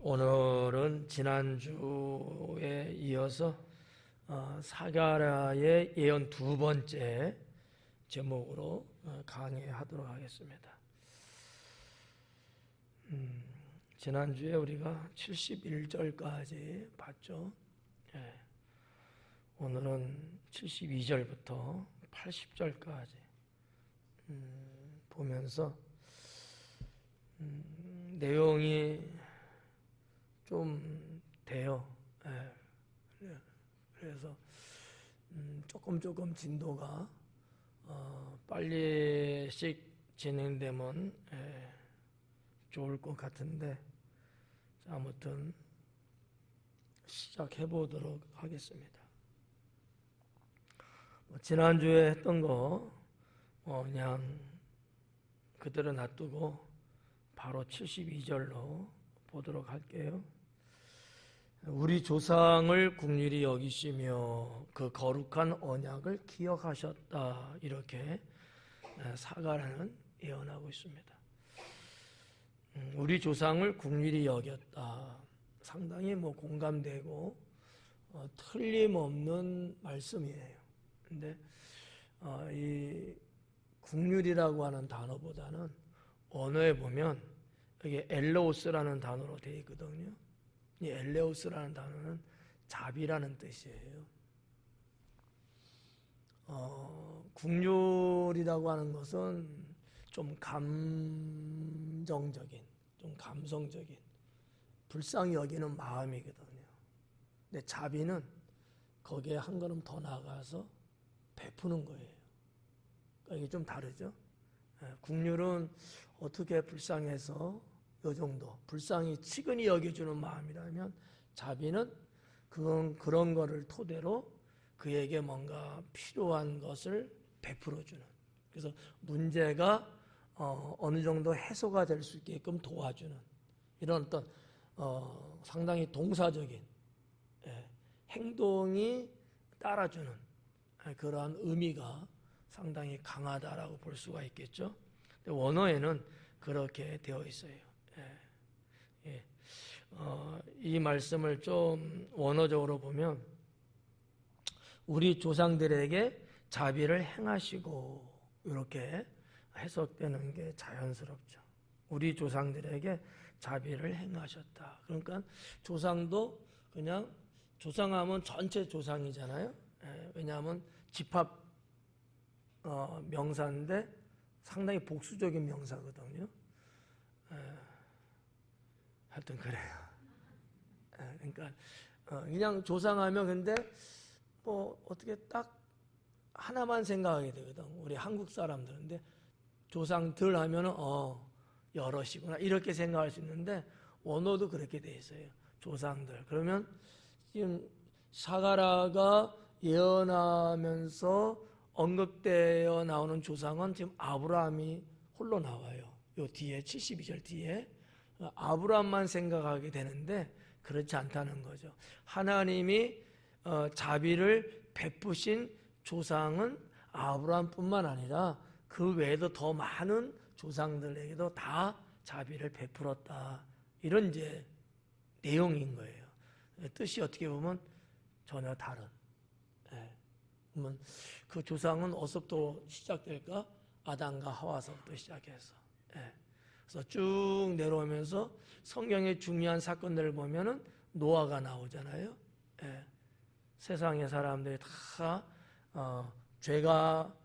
오늘은 지난주에 이어서 사가랴의 예언 두 번째 제목으로 강의하도록 하겠습니다. 지난주에 우리가 71절까지 봤죠. 오늘은 72절부터 80절까지 보면서 내용이 좀 돼요. 그래서 조금 진도가 빨리씩 진행되면 좋을 것 같은데, 아무튼 시작해 보도록 하겠습니다. 지난주에 했던 거 그냥 그대로 놔두고 바로 72절로 보도록 할게요. 우리 조상을 긍휼히 여기시며 그 거룩한 언약을 기억하셨다, 이렇게 사가랴는 예언하고 있습니다. 우리 조상을 긍휼히 여겼다, 상당히 공감되고 틀림없는 말씀이에요. 근데 이 긍휼이라고 하는 단어보다는 언어에 보면 여기 엘레오스라는 단어로 되어 있거든요. 이 엘레오스라는 단어는 자비라는 뜻이에요. 긍휼이라고 하는 것은 좀 감정적인, 좀 감성적인, 불쌍히 여기는 마음이거든요. 근데 자비는 거기에 한 걸음 더 나아가서 베푸는 거예요. 그러니까 이게 좀 다르죠. 긍휼은 어떻게 불쌍해서 요 정도 불쌍히 치근히 여겨주는 마음이라면, 자비는 그런 거를 토대로 그에게 뭔가 필요한 것을 베풀어주는, 그래서 문제가 어느 정도 해소가 될 수 있게끔 도와주는, 이런 어떤 상당히 동사적인 행동이 따라주는 그러한 의미가 상당히 강하다라고 볼 수가 있겠죠. 원어에는 그렇게 되어 있어요. 이 말씀을 좀 원어적으로 보면 우리 조상들에게 자비를 행하시고, 이렇게 해석되는 게 자연스럽죠. 우리 조상들에게 자비를 행하셨다. 그러니까 조상도 그냥, 조상하면 전체 조상이잖아요. 왜냐하면 집합 명사인데 상당히 복수적인 명사거든요. 하여튼 그래요. 그러니까 그냥 조상하면, 근데 어떻게 딱 하나만 생각하게 되거든, 우리 한국 사람들은. 근데 조상들 하면은 여럿이구나, 이렇게 생각할 수 있는데 원어도 그렇게 돼 있어요. 조상들. 그러면 지금 사가랴가 예언하면서 언급되어 나오는 조상은 지금 아브라함이 홀로 나와요. 요 뒤에 72절 뒤에 아브라함만 생각하게 되는데 그렇지 않다는 거죠. 하나님이 자비를 베푸신 조상은 아브라함뿐만 아니라 그 외에도 더 많은 조상들에게도 다 자비를 베풀었다, 이런 이제 내용인 거예요. 뜻이 어떻게 보면 전혀 다른. 그러면 그 조상은 어디서부터 시작될까? 아담과 하와서부터 시작해서. 그래서 쭉 내려오면서 성경의 중요한 사건들을 보면은 노아가 나오잖아요. 세상의 사람들이 다 죄가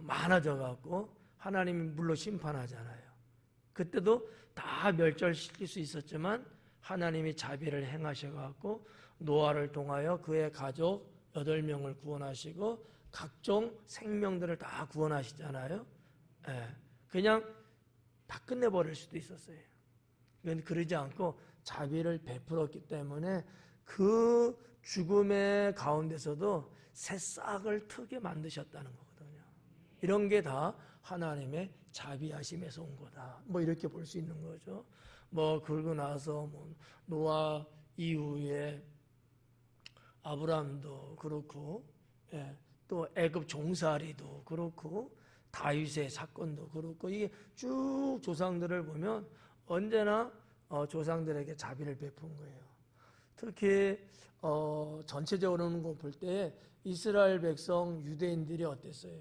많아져 갖고 하나님이 물로 심판하잖아요. 그때도 다 멸절시킬 수 있었지만 하나님이 자비를 행하셔 갖고 노아를 통하여 그의 가족 8명을 구원하시고 각종 생명들을 다 구원하시잖아요. 그냥 다 끝내버릴 수도 있었어요. 그런데 그러지 않고 자비를 베풀었기 때문에 그 죽음의 가운데서도 새싹을 트게 만드셨다는 거거든요. 이런 게 다 하나님의 자비하심에서 온 거다, 이렇게 볼 수 있는 거죠. 그러고 나서 노아 이후에 아브라함도 그렇고, 또 애굽 종살이도 그렇고, 다윗의 사건도 그렇고, 이게 쭉 조상들을 보면 언제나 조상들에게 자비를 베푼 거예요. 특히 전체적으로는 볼 때 이스라엘 백성 유대인들이 어땠어요?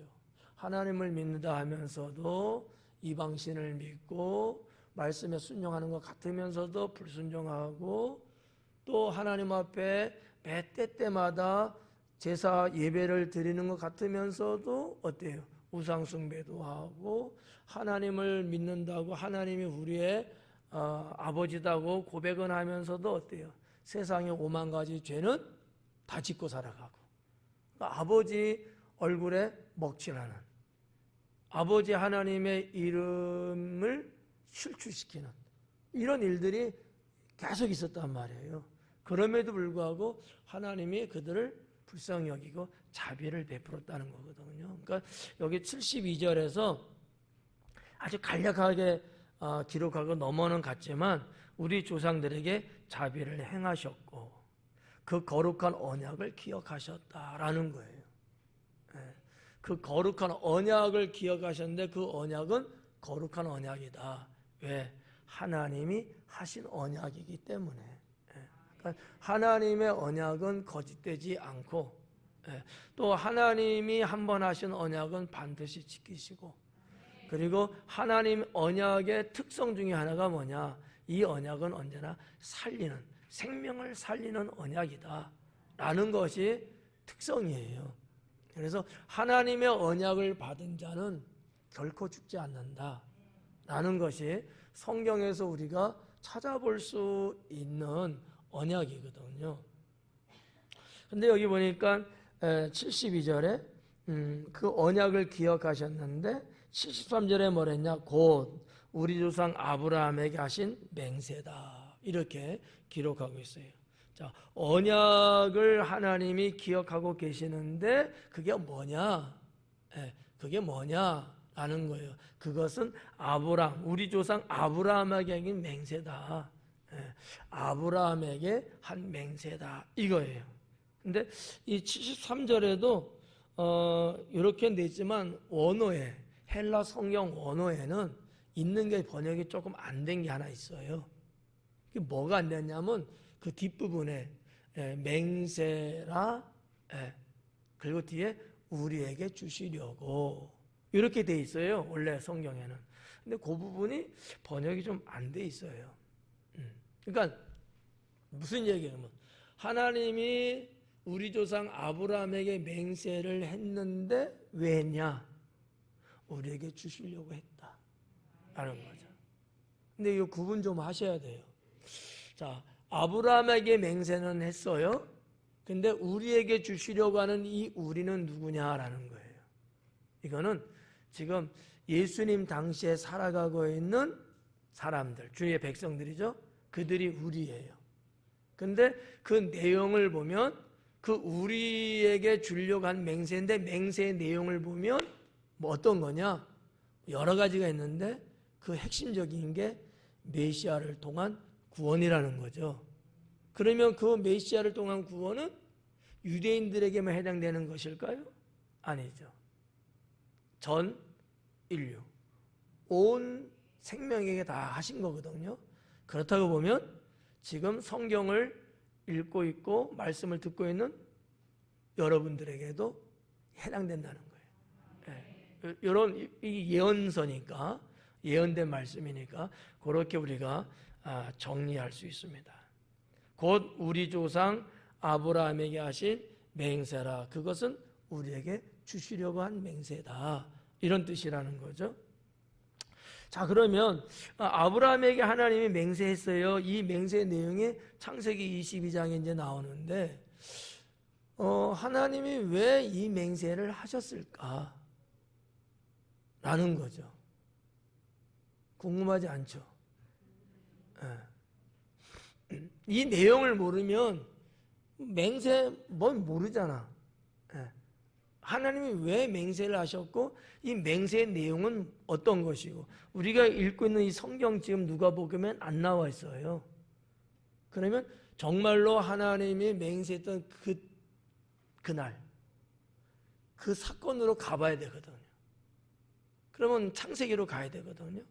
하나님을 믿는다 하면서도 이방신을 믿고 말씀에 순종하는 것 같으면서도 불순종하고, 또 하나님 앞에 매 때마다 제사 예배를 드리는 것 같으면서도 어때요? 우상 숭배도 하고, 하나님을 믿는다고 하나님이 우리의 아버지다고 고백은 하면서도 어때요? 세상의 오만 가지 죄는 다 짓고 살아가고, 그러니까 아버지 얼굴에 먹칠하는, 아버지 하나님의 이름을 실추시키는 이런 일들이 계속 있었단 말이에요. 그럼에도 불구하고 하나님이 그들을 불쌍히 여기고 자비를 베풀었다는 거거든요. 그러니까 여기 72절에서 아주 간략하게 기록하고 넘어는 갔지만 우리 조상들에게 자비를 행하셨고 그 거룩한 언약을 기억하셨다라는 거예요. 그 거룩한 언약을 기억하셨는데 그 언약은 거룩한 언약이다. 왜? 하나님이 하신 언약이기 때문에. 그러니까 하나님의 언약은 거짓되지 않고, 또 하나님이 한번 하신 언약은 반드시 지키시고, 그리고 하나님 언약의 특성 중에 하나가 뭐냐? 이 언약은 언제나 살리는, 생명을 살리는 언약이다 라는 것이 특성이에요. 그래서 하나님의 언약을 받은 자는 결코 죽지 않는다 라는 것이 성경에서 우리가 찾아볼 수 있는 언약이거든요. 근데 여기 보니까 72절에 그 언약을 기억하셨는데 73절에 뭐랬냐? 곧 우리 조상 아브라함에게 하신 맹세다. 이렇게 기록하고 있어요. 자, 언약을 하나님이 기억하고 계시는데 그게 뭐냐? 그게 뭐냐라는 거예요. 그것은 아브라함, 우리 조상 아브라함에게 한 맹세다. 아브라함에게 한 맹세다 이거예요. 근데 이 73절에도 이렇게 돼 있지만 원어에, 헬라 성경 원어에는 있는 게 번역이 조금 안 된 게 하나 있어요. 그게 뭐가 안 됐냐면 그 뒷부분에 맹세라, 그리고 뒤에 우리에게 주시려고 이렇게 돼 있어요. 원래 성경에는. 근데 그 부분이 번역이 좀 안 돼 있어요. 그러니까 무슨 얘기냐면 하나님이 우리 조상 아브라함에게 맹세를 했는데 왜 했냐? 우리에게 주시려고 했다 라는 거죠. 근데 이거 구분 좀 하셔야 돼요. 자, 아브라함에게 맹세는 했어요. 근데 우리에게 주시려고 하는 이 우리는 누구냐라는 거예요. 이거는 지금 예수님 당시에 살아가고 있는 사람들, 주의 백성들이죠. 그들이 우리예요. 근데 그 내용을 보면 그 우리에게 주려고 한 맹세인데 맹세의 내용을 보면 뭐 어떤 거냐? 여러 가지가 있는데 그 핵심적인 게 메시아를 통한 구원이라는 거죠. 그러면 그 메시아를 통한 구원은 유대인들에게만 해당되는 것일까요? 아니죠. 전 인류, 온 생명에게 다 하신 거거든요. 그렇다고 보면 지금 성경을 읽고 있고 말씀을 듣고 있는 여러분들에게도 해당된다는 거예요. 이런 이 예언서니까, 예언된 말씀이니까 그렇게 우리가 정리할 수 있습니다. 곧 우리 조상 아브라함에게 하신 맹세라. 그것은 우리에게 주시려고 한 맹세다. 이런 뜻이라는 거죠. 자, 그러면 아브라함에게 하나님이 맹세했어요. 이 맹세 내용이 창세기 22장에 이제 나오는데 하나님이 왜 이 맹세를 하셨을까? 라는 거죠. 궁금하지 않죠? 이 내용을 모르면 맹세 뭔 모르잖아. 하나님이 왜 맹세를 하셨고 이 맹세의 내용은 어떤 것이고 우리가 읽고 있는 이 성경 지금 누가복음엔 안 나와 있어요. 그러면 정말로 하나님이 맹세했던 그날 그 사건으로 가봐야 되거든요. 그러면 창세기로 가야 되거든요.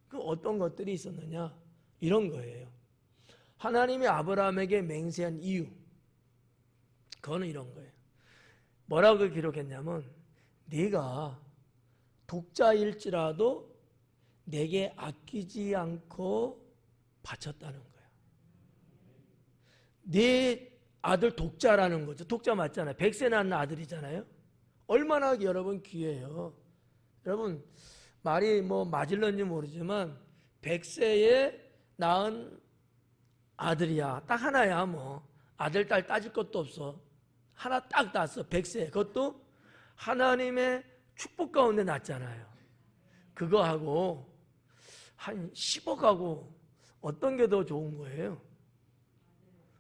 그 어떤 것들이 있었느냐? 이런 거예요. 하나님이 아브라함에게 맹세한 이유, 그거는 이런 거예요. 뭐라고 기록했냐면 네가 독자일지라도 내게 아끼지 않고 바쳤다는 거예요. 네 아들 독자라는 거죠. 독자 맞잖아요. 100세 낳은 아들이잖아요. 얼마나 여러분 귀해요. 여러분 말이 뭐 맞을런지 모르지만 100세에 낳은 아들이야. 딱 하나야 뭐. 아들 딸 따질 것도 없어. 하나 딱 낳았어. 100세. 그것도 하나님의 축복 가운데 낳잖아요. 그거하고 한 10억하고 어떤 게 더 좋은 거예요?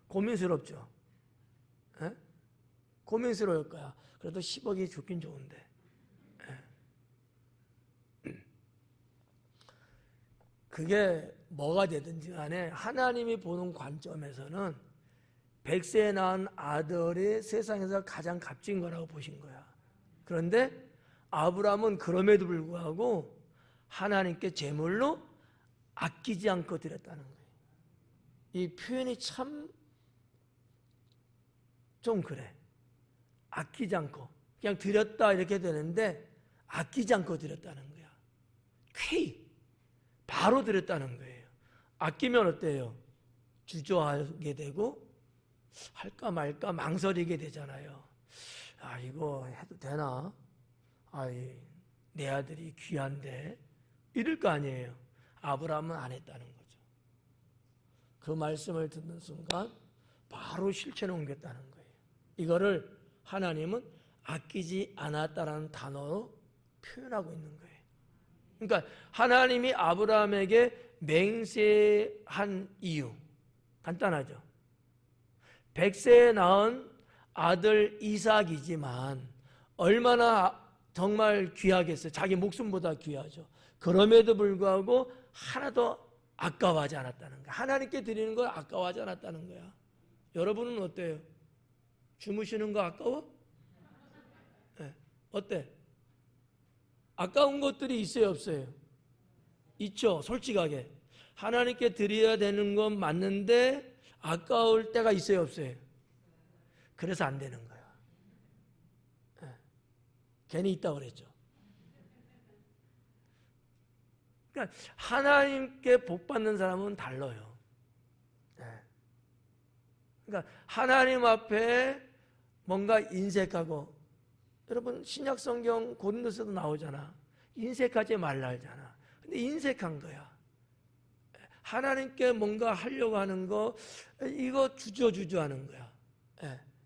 고민스럽죠. 에? 고민스러울 거야. 그래도 10억이 좋긴 좋은데. 그게 뭐가 되든지 간에 하나님이 보는 관점에서는 100세에 낳은 아들이 세상에서 가장 값진 거라고 보신 거야. 그런데 아브라함은 그럼에도 불구하고 하나님께 제물로 아끼지 않고 드렸다는 거예요. 이 표현이 참 좀 그래. 아끼지 않고 그냥 드렸다 이렇게 되는데 아끼지 않고 드렸다는 거야. 쾌히 바로 드렸다는 거예요. 아끼면 어때요? 주저하게 되고 할까 말까 망설이게 되잖아요. 아 이거 해도 되나? 내 아들이 귀한데 이럴 거 아니에요. 아브라함은 안 했다는 거죠. 그 말씀을 듣는 순간 바로 실천에 옮겼다는 거예요. 이거를 하나님은 아끼지 않았다라는 단어로 표현하고 있는 거예요. 그러니까 하나님이 아브라함에게 맹세한 이유 간단하죠. 100세에 낳은 아들 이삭이지만 얼마나 정말 귀하겠어요. 자기 목숨보다 귀하죠. 그럼에도 불구하고 하나도 아까워하지 않았다는 거야. 하나님께 드리는 걸 아까워하지 않았다는 거야. 여러분은 어때요? 주무시는 거 아까워? 네. 어때? 아까운 것들이 있어요, 없어요? 있죠, 솔직하게. 하나님께 드려야 되는 건 맞는데 아까울 때가 있어요, 없어요? 그래서 안 되는 거야. 네. 괜히 있다고 그랬죠. 그러니까 하나님께 복 받는 사람은 달라요. 네. 그러니까 하나님 앞에 뭔가 인색하고, 여러분 신약 성경 고린도서도 나오잖아. 인색하지 말라 하잖아. 근데 인색한 거야. 하나님께 뭔가 하려고 하는 거 이거 주저주저 하는 거야.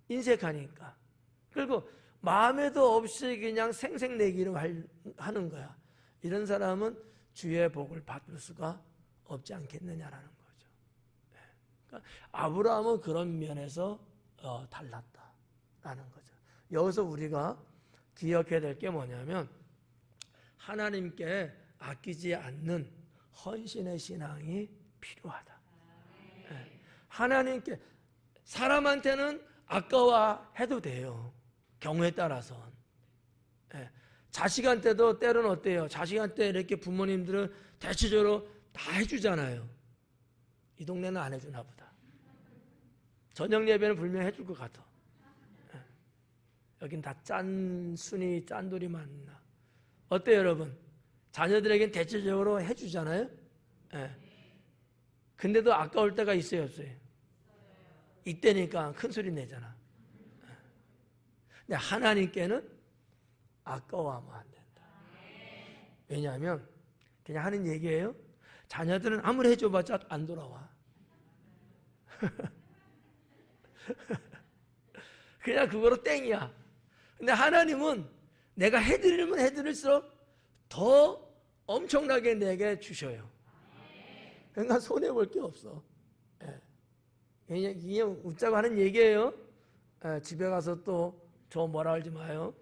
인색하니까. 그리고 마음에도 없이 그냥 생색내기로 하는 거야. 이런 사람은 주의 복을 받을 수가 없지 않겠느냐라는 거죠. 그러니까 아브라함은 그런 면에서 달랐다라는 거죠. 여기서 우리가 기억해야 될 게 뭐냐면 하나님께 아끼지 않는 헌신의 신앙이 필요하다. 하나님께, 사람한테는 아까워해도 돼요. 경우에 따라서는. 자식한테도 때로는 어때요? 자식한테 이렇게 부모님들은 대체적으로 다 해주잖아요. 이 동네는 안 해주나 보다. 저녁 예배는 분명히 해줄 것 같아. 여긴 다 짠순이, 짠돌이 많나. 어때요, 여러분? 자녀들에겐 대체적으로 해주잖아요? 근데도 아까울 때가 있어요, 없어요? 이때니까 큰 소리 내잖아. 근데 하나님께는 아까워하면 안 된다. 왜냐하면 그냥 하는 얘기예요. 자녀들은 아무리 해줘봤자 안 돌아와. 그냥 그거로 땡이야. 근데 하나님은 내가 해드리면 해드릴수록 더 엄청나게 내게 주셔요. 그러니까 손해볼 게 없어. 이게 웃자고 하는 얘기예요. 집에 가서 또 저 뭐라 하지 마요.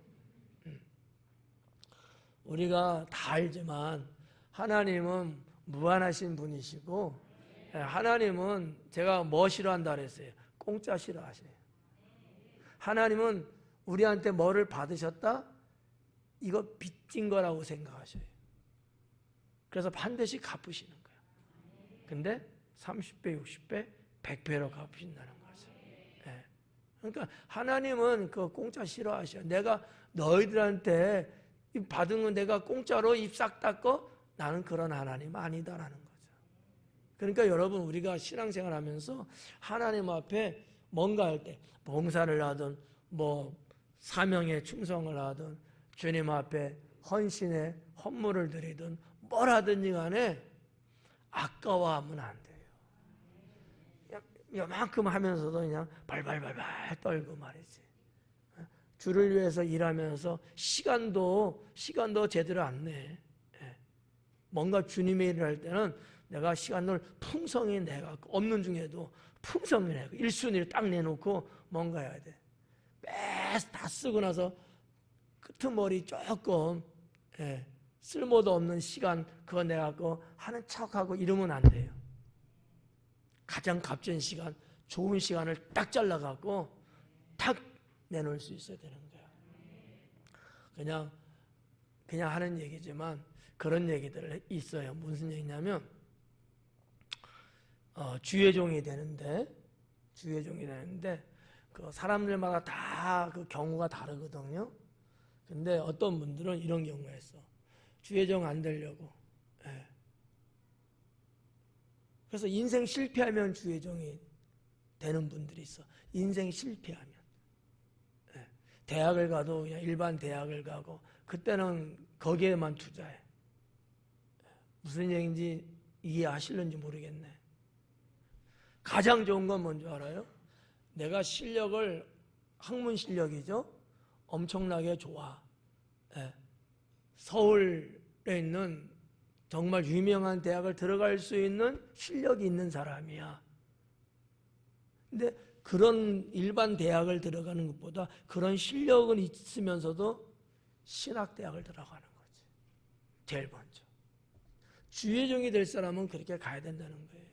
우리가 다 알지만 하나님은 무한하신 분이시고, 하나님은 제가 뭐 싫어한다 그랬어요? 공짜 싫어하세요. 하나님은 우리한테 뭐를 받으셨다? 이거 빚진 거라고 생각하셔요. 그래서 반드시 갚으시는 거예요. 근데 30배, 60배, 100배로 갚으신다는 거죠. 예. 그러니까 하나님은 그 공짜 싫어하셔. 내가 너희들한테 받은 건 내가 공짜로 입 싹 닦고 나는 그런 하나님 아니다라는 거죠. 그러니까 여러분 우리가 신앙생활 하면서 하나님 앞에 뭔가 할 때 봉사를 하든 뭐 사명에 충성을 하든 주님 앞에 헌신의 헌물을 드리든 뭘 하든지 간에 아까워하면 안 돼요. 요만큼 하면서도 그냥 발발발발 떨고 말이지. 주를 위해서 일하면서 시간도 제대로 안 내. 뭔가 주님의 일을 할 때는 내가 시간을 풍성히 내갖고 없는 중에도 풍성히 내고 1순위를 딱 내놓고 뭔가 해야 돼. 다 쓰고 나서 끄트머리 조금 쓸모도 없는 시간 그거 내갖고 하는 척하고 이러면 안 돼요. 가장 값진 시간, 좋은 시간을 딱 잘라갖고 탁 내놓을 수 있어야 되는 거야. 그냥 하는 얘기지만 그런 얘기들 있어요. 무슨 얘기냐면 주의 종이 되는데 그 사람들마다 다 그 경우가 다르거든요. 근데 어떤 분들은 이런 경우가 있어. 주의 종 안 되려고. 그래서 인생 실패하면 주의 종이 되는 분들이 있어. 인생 실패하면. 대학을 가도 그냥 일반 대학을 가고 그때는 거기에만 투자해. 무슨 얘기인지 이해하실는지 모르겠네. 가장 좋은 건 뭔지 알아요? 내가 실력을 학문 실력이죠. 엄청나게 좋아. 서울에 있는 정말 유명한 대학을 들어갈 수 있는 실력이 있는 사람이야. 근데 그런 일반 대학을 들어가는 것보다 그런 실력은 있으면서도 신학대학을 들어가는 거지. 제일 먼저. 주의 종이 될 사람은 그렇게 가야 된다는 거예요.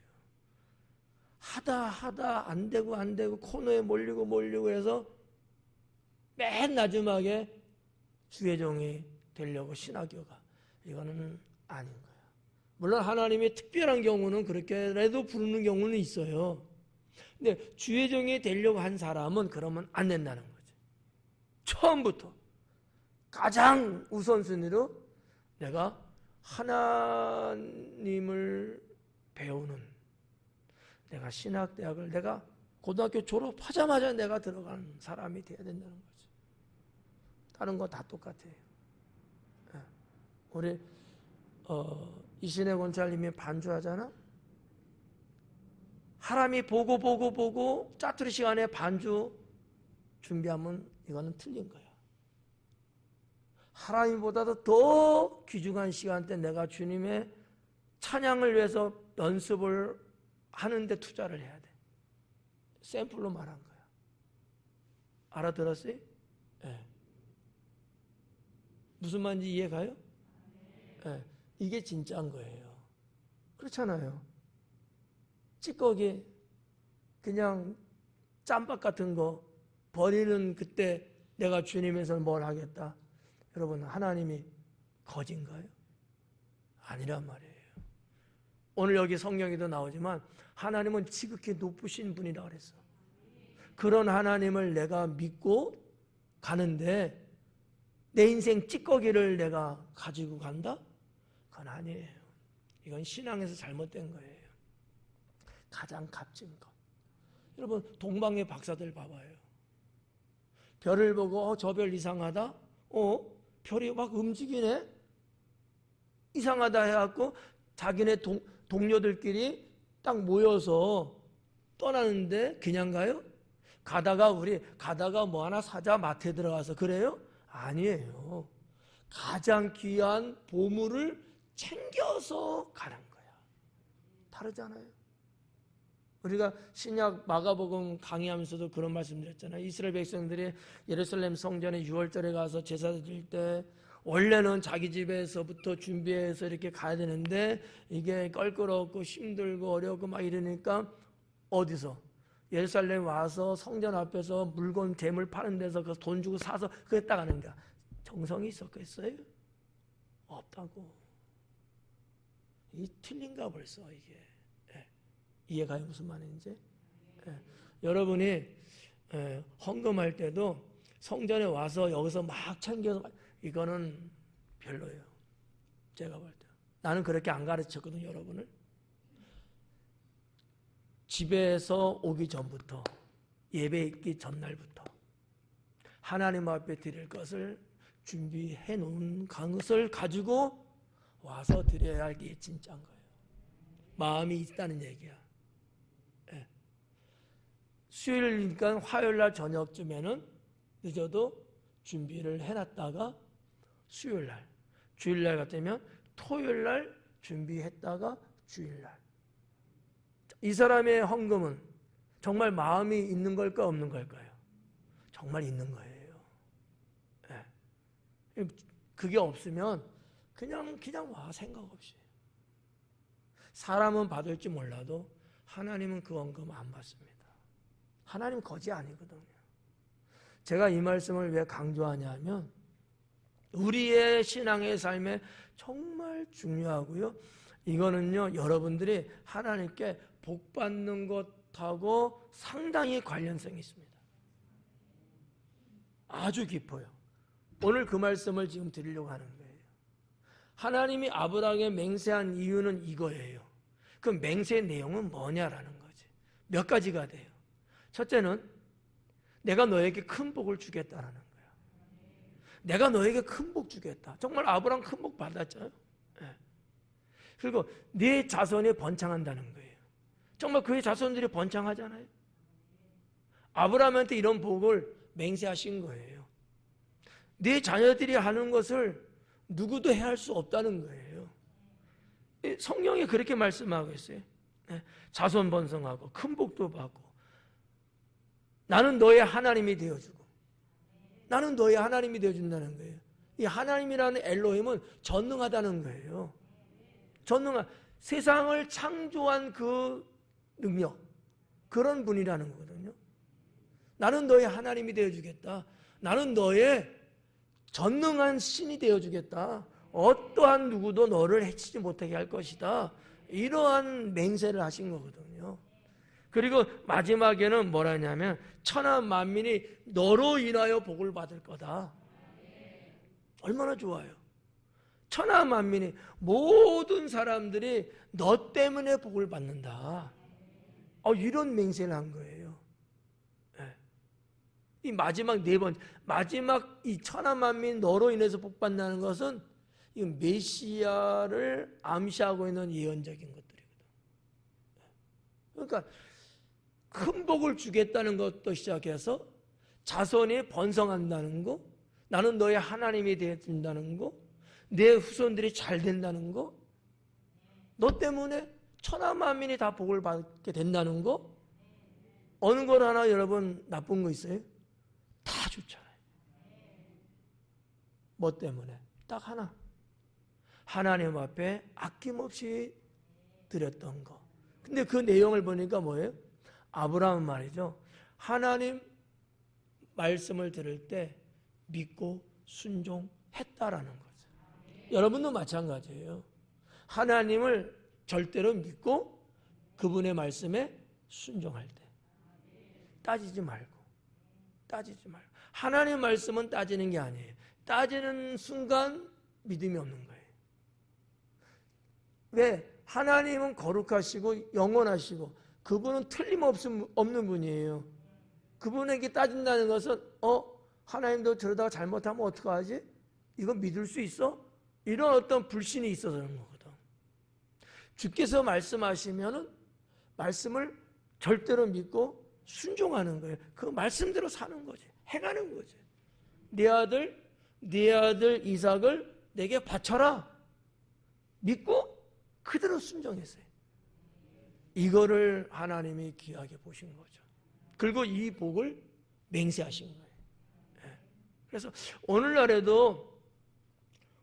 하다 안 되고 코너에 몰리고 해서 맨 마지막에 주의 종이 되려고 신학교가. 이거는 아닌 거야. 물론 하나님의 특별한 경우는 그렇게라도 부르는 경우는 있어요. 근데 주의 종이 되려고 한 사람은 그러면 안 된다는 거지. 처음부터 가장 우선순위로 내가 하나님을 배우는, 내가 신학대학을 내가 고등학교 졸업하자마자 내가 들어가는 사람이 돼야 된다는 거지. 다른 거 다 똑같아요. 우리 이신의 권찰님이 반주하잖아. 하람이 보고 짜투리 시간에 반주 준비하면 이거는 틀린 거야. 하람이보다도 더 귀중한 시간대 내가 주님의 찬양을 위해서 연습을 하는데 투자를 해야 돼. 샘플로 말한 거야. 알아들었어요? 네. 무슨 말인지 이해가요? 네. 이게 진짜인 거예요. 그렇잖아요. 찌꺼기 그냥 짬밥 같은 거 버리는 그때 내가 주님에서 뭘 하겠다. 여러분 하나님이 거진가요? 아니란 말이에요. 오늘 여기 성경에도 나오지만 하나님은 지극히 높으신 분이라 그랬어. 그런 하나님을 내가 믿고 가는데 내 인생 찌꺼기를 내가 가지고 간다? 그건 아니에요. 이건 신앙에서 잘못된 거예요. 가장 값진 것. 여러분 동방의 박사들 봐봐요. 별을 보고 저 별 이상하다? 별이 막 움직이네? 이상하다 해갖고 자기네 동료들끼리 딱 모여서 떠나는데 그냥 가요? 가다가 뭐 하나 사자 마트에 들어가서 그래요? 아니에요. 가장 귀한 보물을 챙겨서 가는 거야. 다르잖아요. 우리가 신약 마가복음 강의하면서도 그런 말씀드렸잖아요. 이스라엘 백성들이 예루살렘 성전에 6월절에 가서 제사 드릴 때 원래는 자기 집에서부터 준비해서 이렇게 가야 되는데 이게 껄끄럽고 힘들고 어렵고 막 이러니까 어디서? 예루살렘 와서 성전 앞에서 물건 재물 파는 데서 그 돈 주고 사서 그게 딱 하는 거야. 정성이 있었겠어요? 없다고. 이 틀린가 벌써 이게. 이해가요? 무슨 말인지? 예. 여러분이 헌금할 때도 성전에 와서 여기서 막 챙겨서 이거는 별로예요. 제가 볼 때. 나는 그렇게 안 가르쳤거든요, 여러분을. 집에서 오기 전부터, 예배 있기 전날부터 하나님 앞에 드릴 것을 준비해 놓은 것을 가지고 와서 드려야 할 게 진짜인 거예요. 마음이 있다는 얘기야. 예. 수요일이니까 화요일날 저녁쯤에는 늦어도 준비를 해놨다가 수요일날, 주일날 같으면 토요일날 준비했다가 주일날. 이 사람의 헌금은 정말 마음이 있는 걸까 없는 걸까요? 정말 있는 거예요. 예. 그게 없으면 그냥 와, 생각 없이. 사람은 받을지 몰라도 하나님은 그 헌금 안 받습니다. 하나님 거지 아니거든요. 제가 이 말씀을 왜 강조하냐 하면 우리의 신앙의 삶에 정말 중요하고요. 이거는요, 여러분들이 하나님께 복 받는 것하고 상당히 관련성이 있습니다. 아주 깊어요. 오늘 그 말씀을 지금 드리려고 하는 거예요. 하나님이 아브라함에게 맹세한 이유는 이거예요. 그 맹세의 내용은 뭐냐라는 거지. 몇 가지가 돼요. 첫째는 내가 너에게 큰 복을 주겠다라는 거야. 내가 너에게 큰 복 주겠다. 정말 아브라함 큰 복 받았잖아요. 네. 그리고 네 자손이 번창한다는 거예요. 정말 그의 자손들이 번창하잖아요. 아브라함한테 이런 복을 맹세하신 거예요. 네 자녀들이 하는 것을 누구도 해할 수 없다는 거예요. 성경이 그렇게 말씀하고 있어요. 자손 번성하고 큰 복도 받고 나는 너의 하나님이 되어주고 나는 너의 하나님이 되어준다는 거예요. 이 하나님이라는 엘로힘은 전능하다는 거예요. 전능한 세상을 창조한 그 능력, 그런 분이라는 거거든요. 나는 너의 하나님이 되어주겠다. 나는 너의 전능한 신이 되어주겠다. 어떠한 누구도 너를 해치지 못하게 할 것이다. 이러한 맹세를 하신 거거든요. 그리고 마지막에는 뭐라 하냐면 천하 만민이 너로 인하여 복을 받을 거다. 얼마나 좋아요. 천하 만민이 모든 사람들이 너 때문에 복을 받는다. 이런 맹세를 한 거예요. 이 마지막 네 번, 마지막 이 천하 만민 너로 인해서 복 받는다는 것은 이 메시아를 암시하고 있는 예언적인 것들이거든. 그러니까 큰 복을 주겠다는 것도 시작해서 자손이 번성한다는 거, 나는 너의 하나님이 되어준다는 거, 내 후손들이 잘 된다는 거, 너 때문에 천하 만민이 다 복을 받게 된다는 거. 어느 걸 하나 여러분 나쁜 거 있어요? 다 좋잖아요. 뭐 때문에? 딱 하나. 하나님 앞에 아낌없이 드렸던 거. 근데 그 내용을 보니까 뭐예요? 아브라함은 말이죠. 하나님 말씀을 들을 때 믿고 순종했다라는 거죠. 여러분도 마찬가지예요. 하나님을 절대로 믿고 그분의 말씀에 순종할 때 따지지 말고 하나님의 말씀은 따지는 게 아니에요. 따지는 순간 믿음이 없는 거예요. 왜? 하나님은 거룩하시고 영원하시고 그분은 틀림없는 분이에요. 그분에게 따진다는 것은 하나님도 저러다가 잘못하면 어떡하지? 이거 믿을 수 있어? 이런 어떤 불신이 있어서 그런 거거든. 주께서 말씀하시면은 말씀을 절대로 믿고 순종하는 거예요. 그 말씀대로 사는 거지. 행하는 거지. 네 아들 이삭을 내게 바쳐라. 믿고 그대로 순종했어요. 이거를 하나님이 귀하게 보신 거죠. 그리고 이 복을 맹세하신 거예요. 그래서 오늘날에도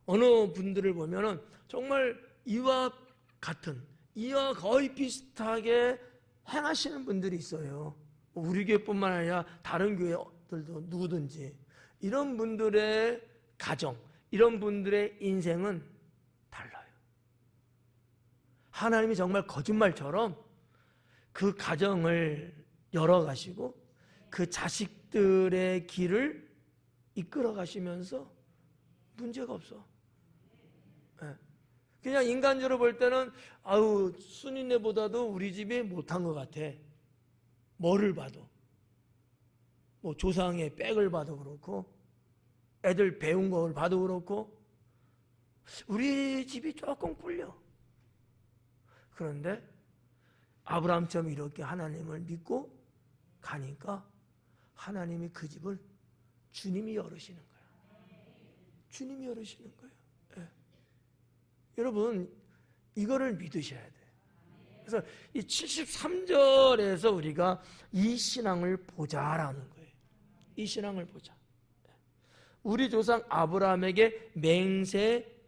어느 분들을 보면은 정말 이와 거의 비슷하게 행하시는 분들이 있어요. 우리 교회뿐만 아니라 다른 교회들도 누구든지 이런 분들의 가정, 이런 분들의 인생은 달라요. 하나님이 정말 거짓말처럼 그 가정을 열어가시고 그 자식들의 길을 이끌어 가시면서 문제가 없어. 예. 그냥 인간적으로 볼 때는 아우 순이네보다도 우리 집이 못한 것 같아. 뭐를 봐도. 뭐 조상의 백을 봐도 그렇고 애들 배운 걸 봐도 그렇고 우리 집이 조금 꿀려. 그런데 아브라함처럼 이렇게 하나님을 믿고 가니까 하나님이 그 집을 주님이 열으시는 거예요. 주님이 열으시는 거예요. 예. 여러분 이거를 믿으셔야 돼요. 그래서 이 73절에서 우리가 이 신앙을 보자라는 거예요. 이 신앙을 보자. 우리 조상 아브라함에게 맹세했는데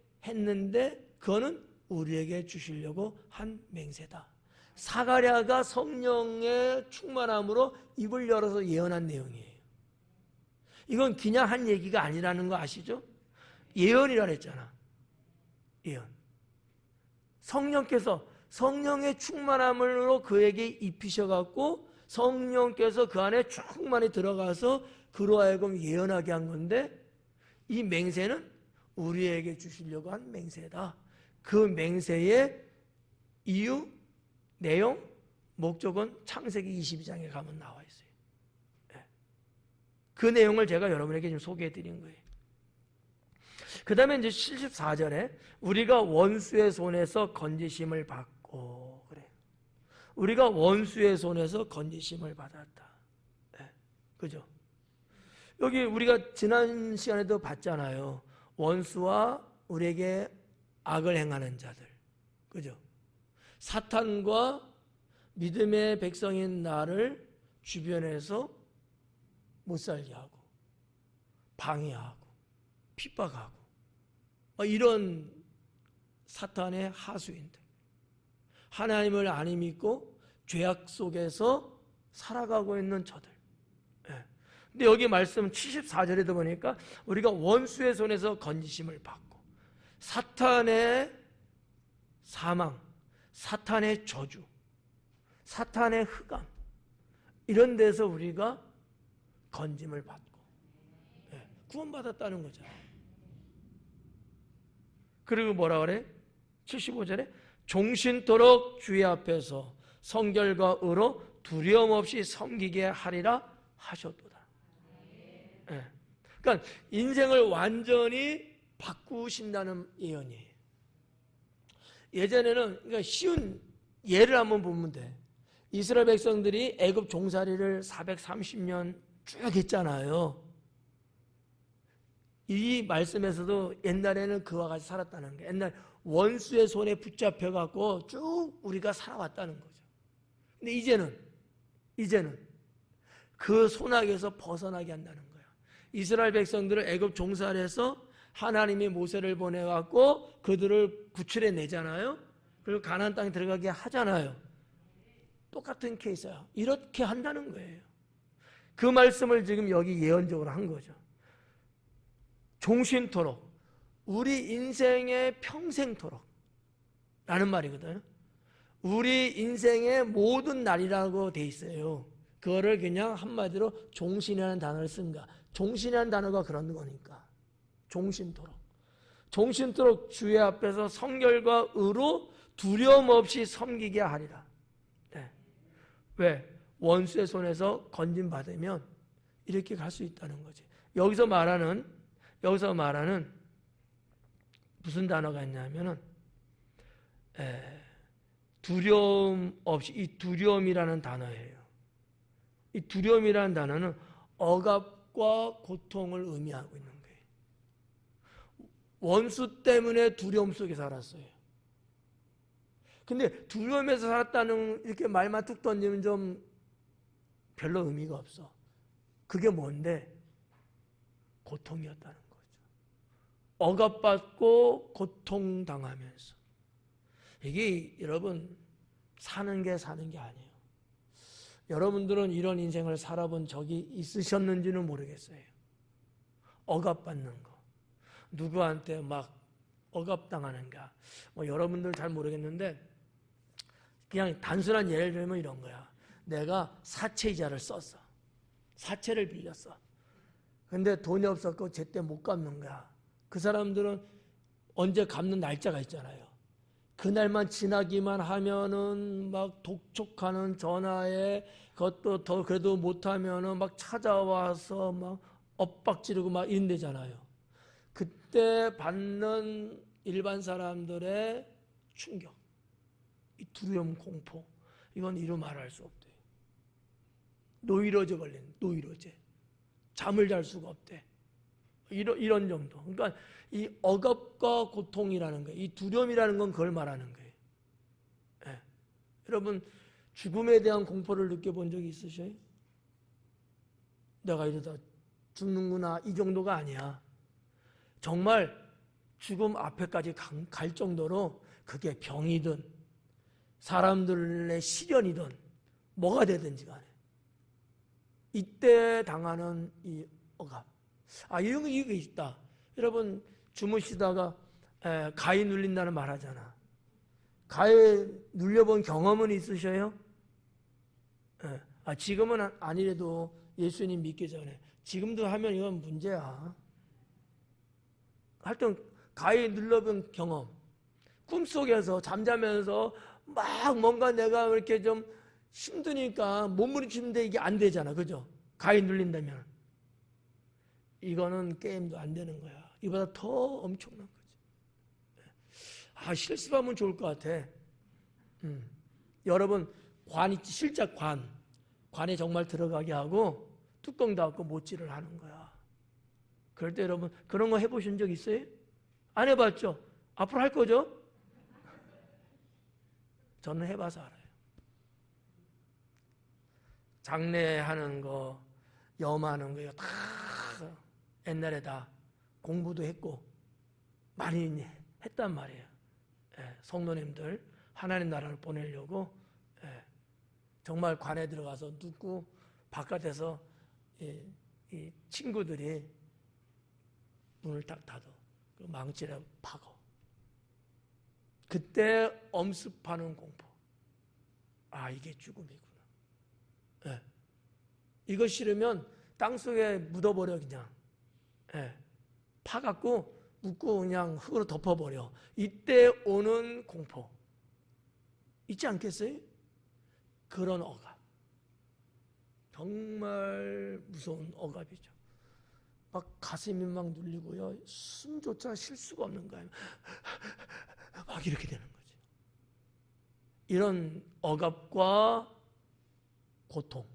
그거는 우리에게 주시려고 한 맹세다. 사가랴가 성령의 충만함으로 입을 열어서 예언한 내용이에요. 이건 그냥 한 얘기가 아니라는 거 아시죠? 예언이라 그랬잖아. 예언. 성령께서 성령의 충만함으로 그에게 입히셔갖고 성령께서 그 안에 충만히 들어가서 그로 하여금 예언하게 한 건데 이 맹세는 우리에게 주시려고 한 맹세다. 그 맹세의 이유, 내용, 목적은 창세기 22장에 가면 나와 있어요. 그 내용을 제가 여러분에게 지금 소개해 드린 거예요. 그 다음에 이제 74절에 우리가 원수의 손에서 건지심을 받고 그래. 우리가 원수의 손에서 건지심을 받았다. 그죠? 여기 우리가 지난 시간에도 봤잖아요. 원수와 우리에게 악을 행하는 자들. 그죠? 사탄과 믿음의 백성인 나를 주변에서 못 살게 하고 방해하고 핍박하고 이런 사탄의 하수인들, 하나님을 안 믿고 죄악 속에서 살아가고 있는 저들. 근데 여기 말씀 74절에도 보니까 우리가 원수의 손에서 건지심을 받고 사탄의 사망, 사탄의 저주, 사탄의 흑암 이런 데서 우리가 건짐을 받고 구원받았다는 거잖아요. 그리고 뭐라 그래? 75절에 종신토록 주의 앞에서 성결과 의로 두려움 없이 섬기게 하리라 하셨도다. 그러니까 인생을 완전히 바꾸신다는 예언이에요. 예전에는 그러니까 쉬운 예를 한번 보면 돼. 이스라엘 백성들이 애굽 종살이를 430년 쭉 했잖아요. 이 말씀에서도 옛날에는 그와 같이 살았다는 게 옛날 원수의 손에 붙잡혀 갖고 쭉 우리가 살아왔다는 거죠. 근데 이제는 그 손아귀에서 벗어나게 한다는 거예요. 이스라엘 백성들을 애굽 종살이에서 하나님이 모세를 보내 갖고 그들을 구출해 내잖아요. 그리고 가나안 땅에 들어가게 하잖아요. 똑같은 케이스야. 이렇게 한다는 거예요. 그 말씀을 지금 여기 예언적으로 한 거죠. 종신토록, 우리 인생의 평생토록 라는 말이거든요. 우리 인생의 모든 날이라고 돼 있어요. 그거를 그냥 한마디로 종신이라는 단어를 쓴다. 종신이라는 단어가 그런 거니까. 종신토록. 종신토록 주의 앞에서 성결과 의로 두려움 없이 섬기게 하리라. 네. 왜? 원수의 손에서 건짐받으면 이렇게 갈 수 있다는 거지. 여기서 말하는 무슨 단어가 있냐면은 두려움 없이, 이 두려움이라는 단어예요. 이 두려움이라는 단어는 억압과 고통을 의미하고 있는 거예요. 원수 때문에 두려움 속에 살았어요. 근데 두려움에서 살았다는 이렇게 말만 툭 던지면 좀 별로 의미가 없어. 그게 뭔데? 고통이었다는 거죠. 억압받고 고통당하면서. 이게 여러분 사는 게 아니에요. 여러분들은 이런 인생을 살아본 적이 있으셨는지는 모르겠어요. 억압받는 거. 누구한테 막 억압당하는가. 여러분들 잘 모르겠는데 그냥 단순한 예를 들면 이런 거야. 내가 사채 이자를 썼어. 사채를 빌렸어. 근데 돈이 없었고 제때 못 갚는 거야. 그 사람들은 언제 갚는 날짜가 있잖아요. 그날만 지나기만 하면은 막 독촉하는 전화에 그것도 더 그래도 못하면은 막 찾아와서 막 엇박지르고 막 이런대잖아요. 그때 받는 일반 사람들의 충격, 이 두려움, 공포, 이건 이루 말할 수 없대. 노이로제 걸린 노이로제, 잠을 잘 수가 없대. 이런 정도. 그러니까 이 억압과 고통이라는 거예요. 이 두려움이라는 건 그걸 말하는 거예요. 예. 여러분 죽음에 대한 공포를 느껴본 적이 있으셔요? 내가 이러다 죽는구나 이 정도가 아니야. 정말 죽음 앞에까지 갈 정도로 그게 병이든 사람들의 시련이든 뭐가 되든지 간에 이때 당하는 이 억압. 이런 게 있다. 여러분 주무시다가 가위 눌린다는 말 하잖아. 가위 눌려본 경험은 있으셔요? 지금은 아니래도 예수님 믿기 전에. 지금도 하면 이건 문제야. 하여튼 가위 눌려본 경험. 꿈속에서 잠자면서 막 뭔가 내가 이렇게 좀 힘드니까 몸부림치는데 이게 안 되잖아. 그죠? 가위 눌린다면. 이거는 게임도 안 되는 거야. 이보다 더 엄청난 거지. 실습하면 좋을 것 같아. 여러분 관 있지, 실작 관에 정말 들어가게 하고 뚜껑 닫고 못질을 하는 거야. 그럴 때 여러분 그런 거 해보신 적 있어요? 안 해봤죠? 앞으로 할 거죠? 저는 해봐서 알아요. 장례하는 거, 염하는 거 이거 다 옛날에 다 공부도 했고 많이 했단 말이에요. 성도님들 하나님 나라를 보내려고 정말 관에 들어가서 눕고 바깥에서 이 친구들이 문을 딱 닫아 그 망치를 박어. 그때 엄습하는 공포. 이게 죽음이구나. 이거 싫으면 땅속에 묻어버려 그냥. 파갖고 묻고 그냥 흙으로 덮어버려. 이때 오는 공포 있지 않겠어요? 그런 억압 정말 무서운 억압이죠. 막 가슴이 막 눌리고요, 숨조차 쉴 수가 없는 거예요. 막 이렇게 되는 거죠. 이런 억압과 고통,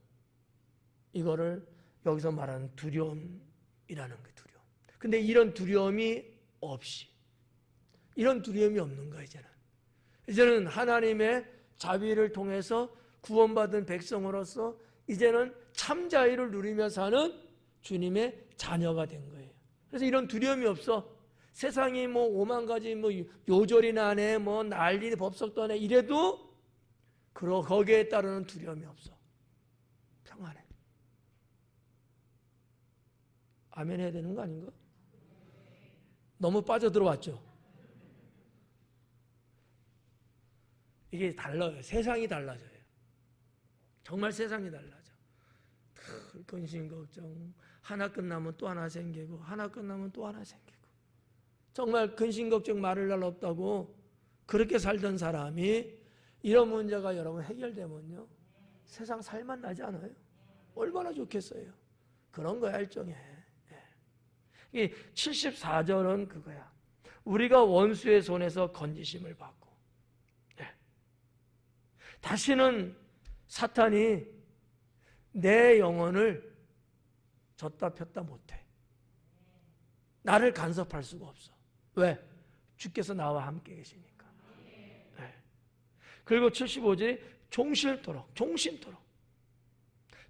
이거를 여기서 말하는 두려움이라는 게 두려움. 근데 이런 두려움이 없이, 이런 두려움이 없는 거예요. 이제는 하나님의 자비를 통해서 구원받은 백성으로서 이제는 참 자유를 누리며 사는 주님의 자녀가 된 거예요. 그래서 이런 두려움이 없어. 세상이 뭐 오만 가지 뭐 요절이나 하네, 뭐 난리 법석도 하네 이래도 거기에 따르는 두려움이 없어. 평안해. 아멘 해야 되는 거 아닌가? 너무 빠져들어왔죠? 이게 달라요. 세상이 달라져요. 정말 세상이 달라져. 근심 걱정, 하나 끝나면 또 하나 생기고, 하나 끝나면 또 하나 생기고. 정말 근심 걱정 말할 날 없다고 그렇게 살던 사람이 이런 문제가 여러분 해결되면요, 세상 살만 나지 않아요? 얼마나 좋겠어요. 그런 거야 일종의. 이 74절은 그거야. 우리가 원수의 손에서 건지심을 받고 다시는 사탄이 내 영혼을 졌다 폈다 못해. 나를 간섭할 수가 없어. 왜? 주께서 나와 함께 계시니까. 그리고 75절이 종실토록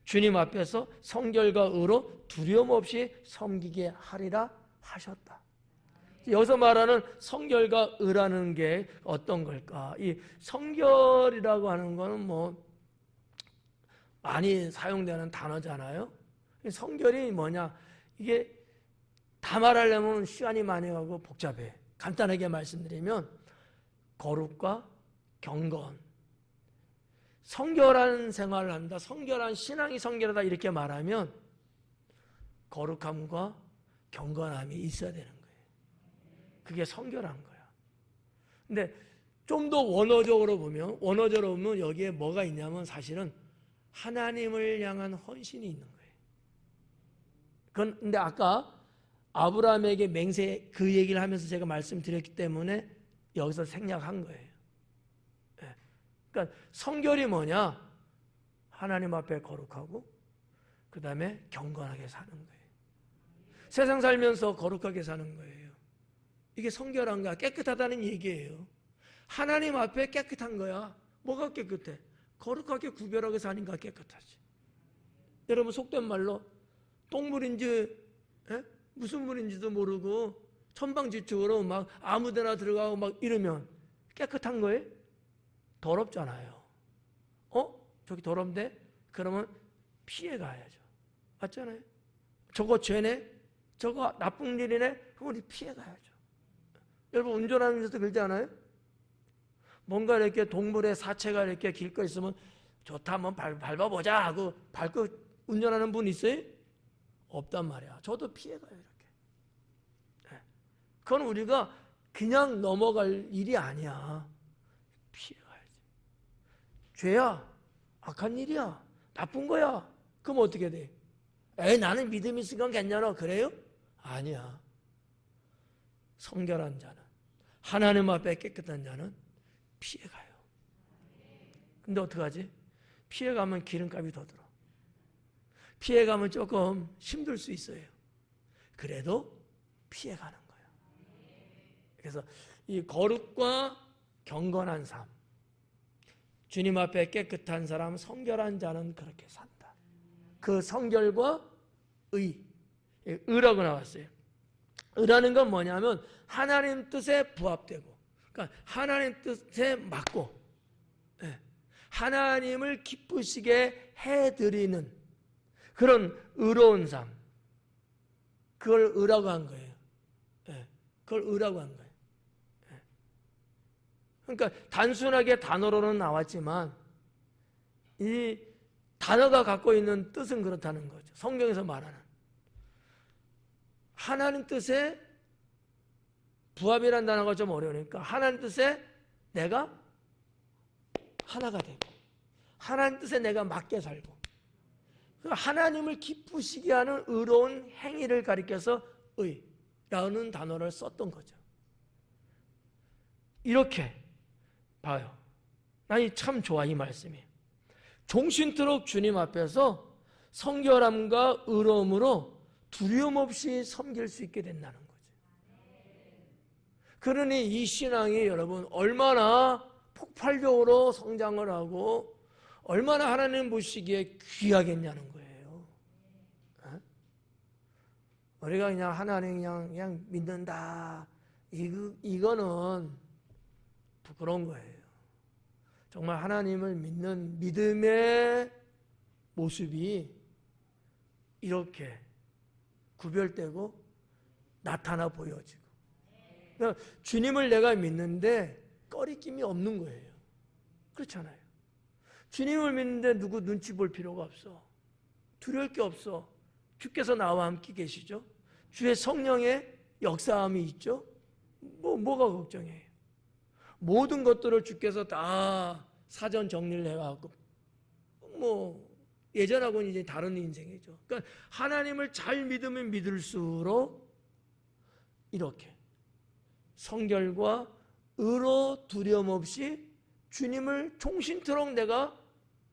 주님 앞에서 성결과 의로 두려움 없이 섬기게 하리라 하셨다. 여기서 말하는 성결과 의라는 게 어떤 걸까? 이 성결이라고 하는 거는 뭐 많이 사용되는 단어잖아요. 성결이 뭐냐? 이게 다 말하려면 시간이 많이 가고 복잡해. 간단하게 말씀드리면 거룩과 경건, 성결한 생활을 한다, 성결한 신앙이 성결하다 이렇게 말하면 거룩함과 경건함이 있어야 되는 거예요. 그게 성결한 거야. 근데 좀 더 원어적으로 보면 여기에 뭐가 있냐면 사실은 하나님을 향한 헌신이 있는 거예요. 근데 아까 아브라함에게 맹세 그 얘기를 하면서 제가 말씀드렸기 때문에 여기서 생략한 거예요. 그러니까 성결이 뭐냐? 하나님 앞에 거룩하고 그 다음에 경건하게 사는 거예요. 세상 살면서 거룩하게 사는 거예요. 이게 성결한가? 깨끗하다는 얘기예요. 하나님 앞에 깨끗한 거야. 뭐가 깨끗해? 거룩하게 구별하게 사니까 깨끗하지. 여러분 속된 말로 똥물인지 무슨 물인지도 모르고 천방지축으로 막 아무데나 들어가고 막 이러면 깨끗한 거예요? 더럽잖아요. 저기 더럽네? 그러면 피해 가야죠. 맞잖아요? 저거 죄네? 저거 나쁜 일이네? 그럼 우리 피해 가야죠. 여러분 운전하면서도 그러지 않아요? 뭔가 이렇게 동물의 사체가 이렇게 길거 있으면 좋다 한번 밟아보자 하고 밟고 운전하는 분 있어요? 없단 말이야. 저도 피해 가요 이렇게. 그건 우리가 그냥 넘어갈 일이 아니야. 피해 가야지. 죄야. 악한 일이야. 나쁜 거야. 그럼 어떻게 돼? 나는 믿음이 있으니까 괜찮아. 그래요? 아니야. 성결한 자는, 하나님 앞에 깨끗한 자는 피해가요. 근데 어떡하지? 피해가면 기름값이 더 들어. 피해가면 조금 힘들 수 있어요. 그래도 피해가는 거예요. 그래서 이 거룩과 경건한 삶, 주님 앞에 깨끗한 사람, 성결한 자는 그렇게 산다. 그 성결과 의라고 나왔어요. 의라는 건 뭐냐면 하나님 뜻에 부합되고, 그러니까 하나님 뜻에 맞고 하나님을 기쁘시게 해드리는 그런 의로운 삶, 그걸 의라고 한 거예요. 그걸 의라고 한 거예요. 그러니까 단순하게 단어로는 나왔지만 이 단어가 갖고 있는 뜻은 그렇다는 거죠. 성경에서 말하는 하나님 뜻에 부합이라는 단어가 좀 어려우니까 하나님 뜻에 내가 하나가 되고 하나님 뜻에 내가 맞게 살고 하나님을 기쁘시게 하는 의로운 행위를 가리켜서 의라는 단어를 썼던 거죠. 이렇게 봐요. 난 참 좋아 이 말씀이. 종신토록 주님 앞에서 성결함과 의로움으로 두려움 없이 섬길 수 있게 된다는 거죠. 그러니 이 신앙이 여러분 얼마나 폭발적으로 성장을 하고 얼마나 하나님 보시기에 귀하겠냐는 거예요. 우리가 그냥 하나님 그냥 믿는다. 이거는 부끄러운 거예요. 정말 하나님을 믿는 믿음의 모습이 이렇게 구별되고 나타나 보여지고, 그러니까 주님을 내가 믿는데 꺼리낌이 없는 거예요. 그렇잖아요. 주님을 믿는데 누구 눈치 볼 필요가 없어. 두려울 게 없어. 주께서 나와 함께 계시죠. 주의 성령의 역사함이 있죠. 뭐가 걱정해요? 모든 것들을 주께서 다 사전 정리를 해갖고 예전하고는 이제 다른 인생이죠. 그러니까 하나님을 잘 믿으면 믿을수록 이렇게 성결과 의로 두려움 없이 주님을 종신토록 내가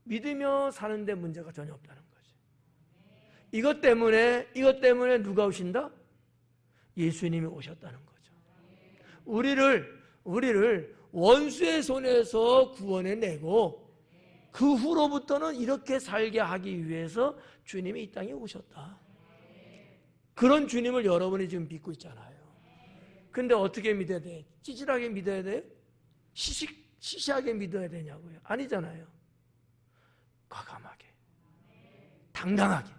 믿으며 사는데 문제가 전혀 없다는 거지. 이것 때문에 누가 오신다? 예수님이 오셨다는 거죠. 우리를 원수의 손에서 구원해내고 그 후로부터는 이렇게 살게 하기 위해서 주님이 이 땅에 오셨다. 그런 주님을 여러분이 지금 믿고 있잖아요. 근데 어떻게 믿어야 돼? 찌질하게 믿어야 돼요? 시시하게 믿어야 되냐고요? 아니잖아요. 과감하게, 당당하게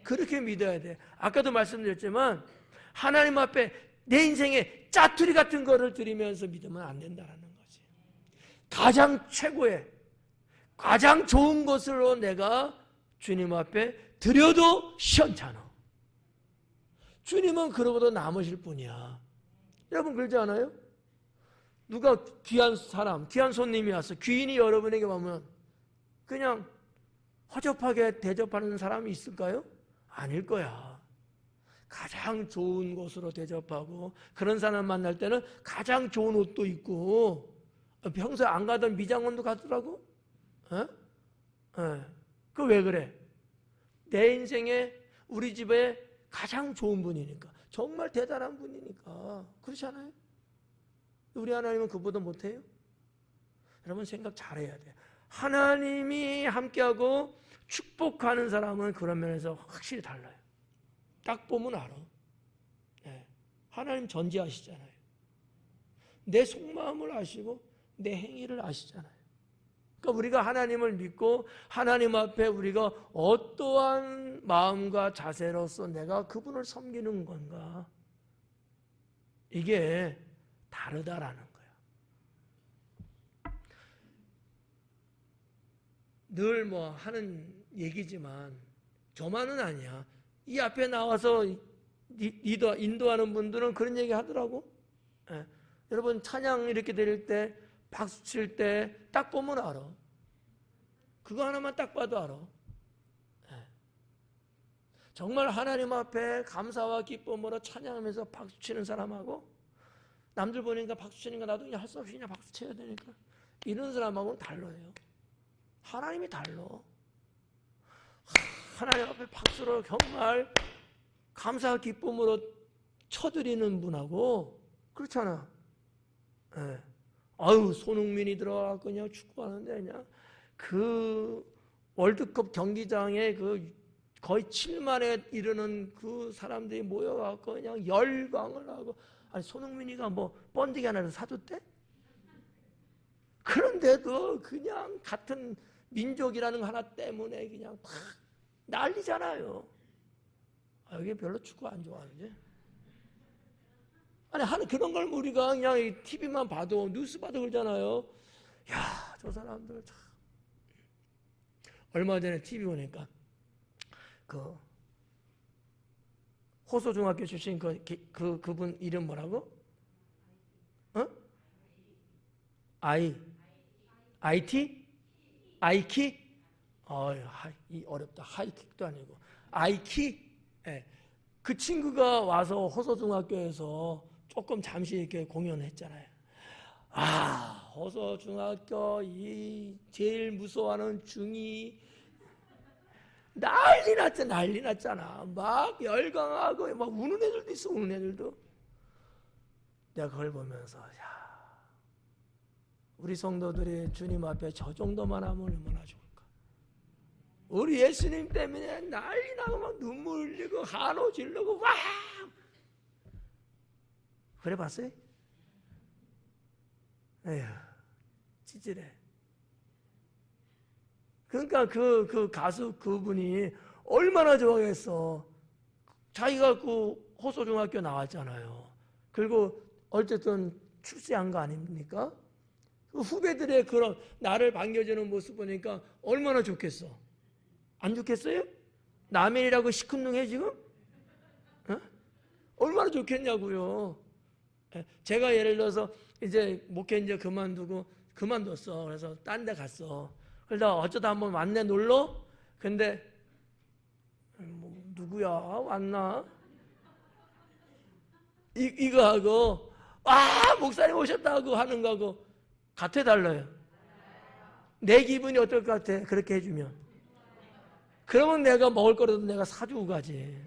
그렇게 믿어야 돼. 아까도 말씀드렸지만 하나님 앞에 내 인생에 짜투리 같은 거를 드리면서 믿으면 안 된다는 거지. 가장 최고의 가장 좋은 것으로 내가 주님 앞에 드려도 시원찮아. 주님은 그러고도 남으실 분이야. 여러분 그러지 않아요? 누가 귀한 사람, 귀한 손님이 와서 귀인이 여러분에게 오면 그냥 허접하게 대접하는 사람이 있을까요? 아닐 거야. 가장 좋은 곳으로 대접하고, 그런 사람 만날 때는 가장 좋은 옷도 입고, 평소에 안 가던 미장원도 가더라고. 그 왜 그래? 내 인생에, 우리 집에 가장 좋은 분이니까, 정말 대단한 분이니까. 그렇지 않아요? 우리 하나님은 그보다 못해요? 여러분 생각 잘해야 돼요. 하나님이 함께하고 축복하는 사람은 그런 면에서 확실히 달라요. 딱 보면 알아. 네. 하나님 전지하시잖아요. 내 속마음을 아시고 내 행위를 아시잖아요. 그러니까 우리가 하나님을 믿고 하나님 앞에 우리가 어떠한 마음과 자세로서 내가 그분을 섬기는 건가, 이게 다르다라는 거예요. 늘 뭐 하는 얘기지만 저만은 아니야. 이 앞에 나와서 인도하는 분들은 그런 얘기 하더라고. 예. 여러분 찬양 이렇게 드릴 때, 박수 칠 때 딱 보면 알아. 그거 하나만 딱 봐도 알아. 예. 정말 하나님 앞에 감사와 기쁨으로 찬양하면서 박수 치는 사람하고, 남들 보니까 박수 치니까 나도 그냥 할 수 없이 그냥 박수 쳐야 되니까, 이런 사람하고는 달라요. 하나님이 달라. 하나님 앞에 박수로 정말 감사와 기쁨으로 쳐드리는 분하고, 그렇잖아. 예. 아유, 손흥민이 들어가 그냥 축구하는데 그냥 그 월드컵 경기장에 그 거의 7만에 이르는 그 사람들이 모여갖고 그냥 열광을 하고, 아니 손흥민이가 뭐 번데기 하나를 사줬대? 그런데도 그냥 같은 민족이라는 거 하나 때문에 그냥 막 난리잖아요. 아, 여기 별로 축구 안 좋아하는지? 아니, 그런 걸 우리가 그냥 TV만 봐도, 뉴스 봐도 그러잖아요. 야, 저 사람들 참. 얼마 전에 TV 보니까, 그, 호소중학교 출신 그분 이름 뭐라고? IT? 아이키? 이 어렵다. 하이킥도 아니고. 아이키? 예. 그 친구가 와서 호소중학교에서 조금 잠시 이렇게 공연했잖아요. 호소중학교 이 제일 무서워하는 중2 난리 났잖아. 막 열광하고 막 우는 애들도 있어, 우는 애들도. 내가 그걸 보면서, 우리 성도들이 주님 앞에 저 정도만 하면 얼마나 좋을까. 우리 예수님 때문에 난리 나고 막 눈물 흘리고 한호 지르고 와. 그래 봤어요? 에휴, 찌질해. 그러니까 그 가수 그분이 얼마나 좋아했어. 자기가 그 호소중학교 나왔잖아요. 그리고 어쨌든 출세한 거 아닙니까? 그 후배들의 그런 나를 반겨주는 모습 보니까 얼마나 좋겠어. 안 좋겠어요? 남일이라고 시큰둥해 지금? 얼마나 좋겠냐고요. 제가 예를 들어서 이제 목회 이제 그만뒀어. 그래서 딴 데 갔어. 그러다 어쩌다 한번 왔네, 놀러? 근데 뭐 누구야? 왔나? 이거 하고 목사님 오셨다고 하는 거하고 같아, 달라요? 내 기분이 어떨 것 같아? 그렇게 해주면. 그러면 내가 먹을 거라도 내가 사주고 가지.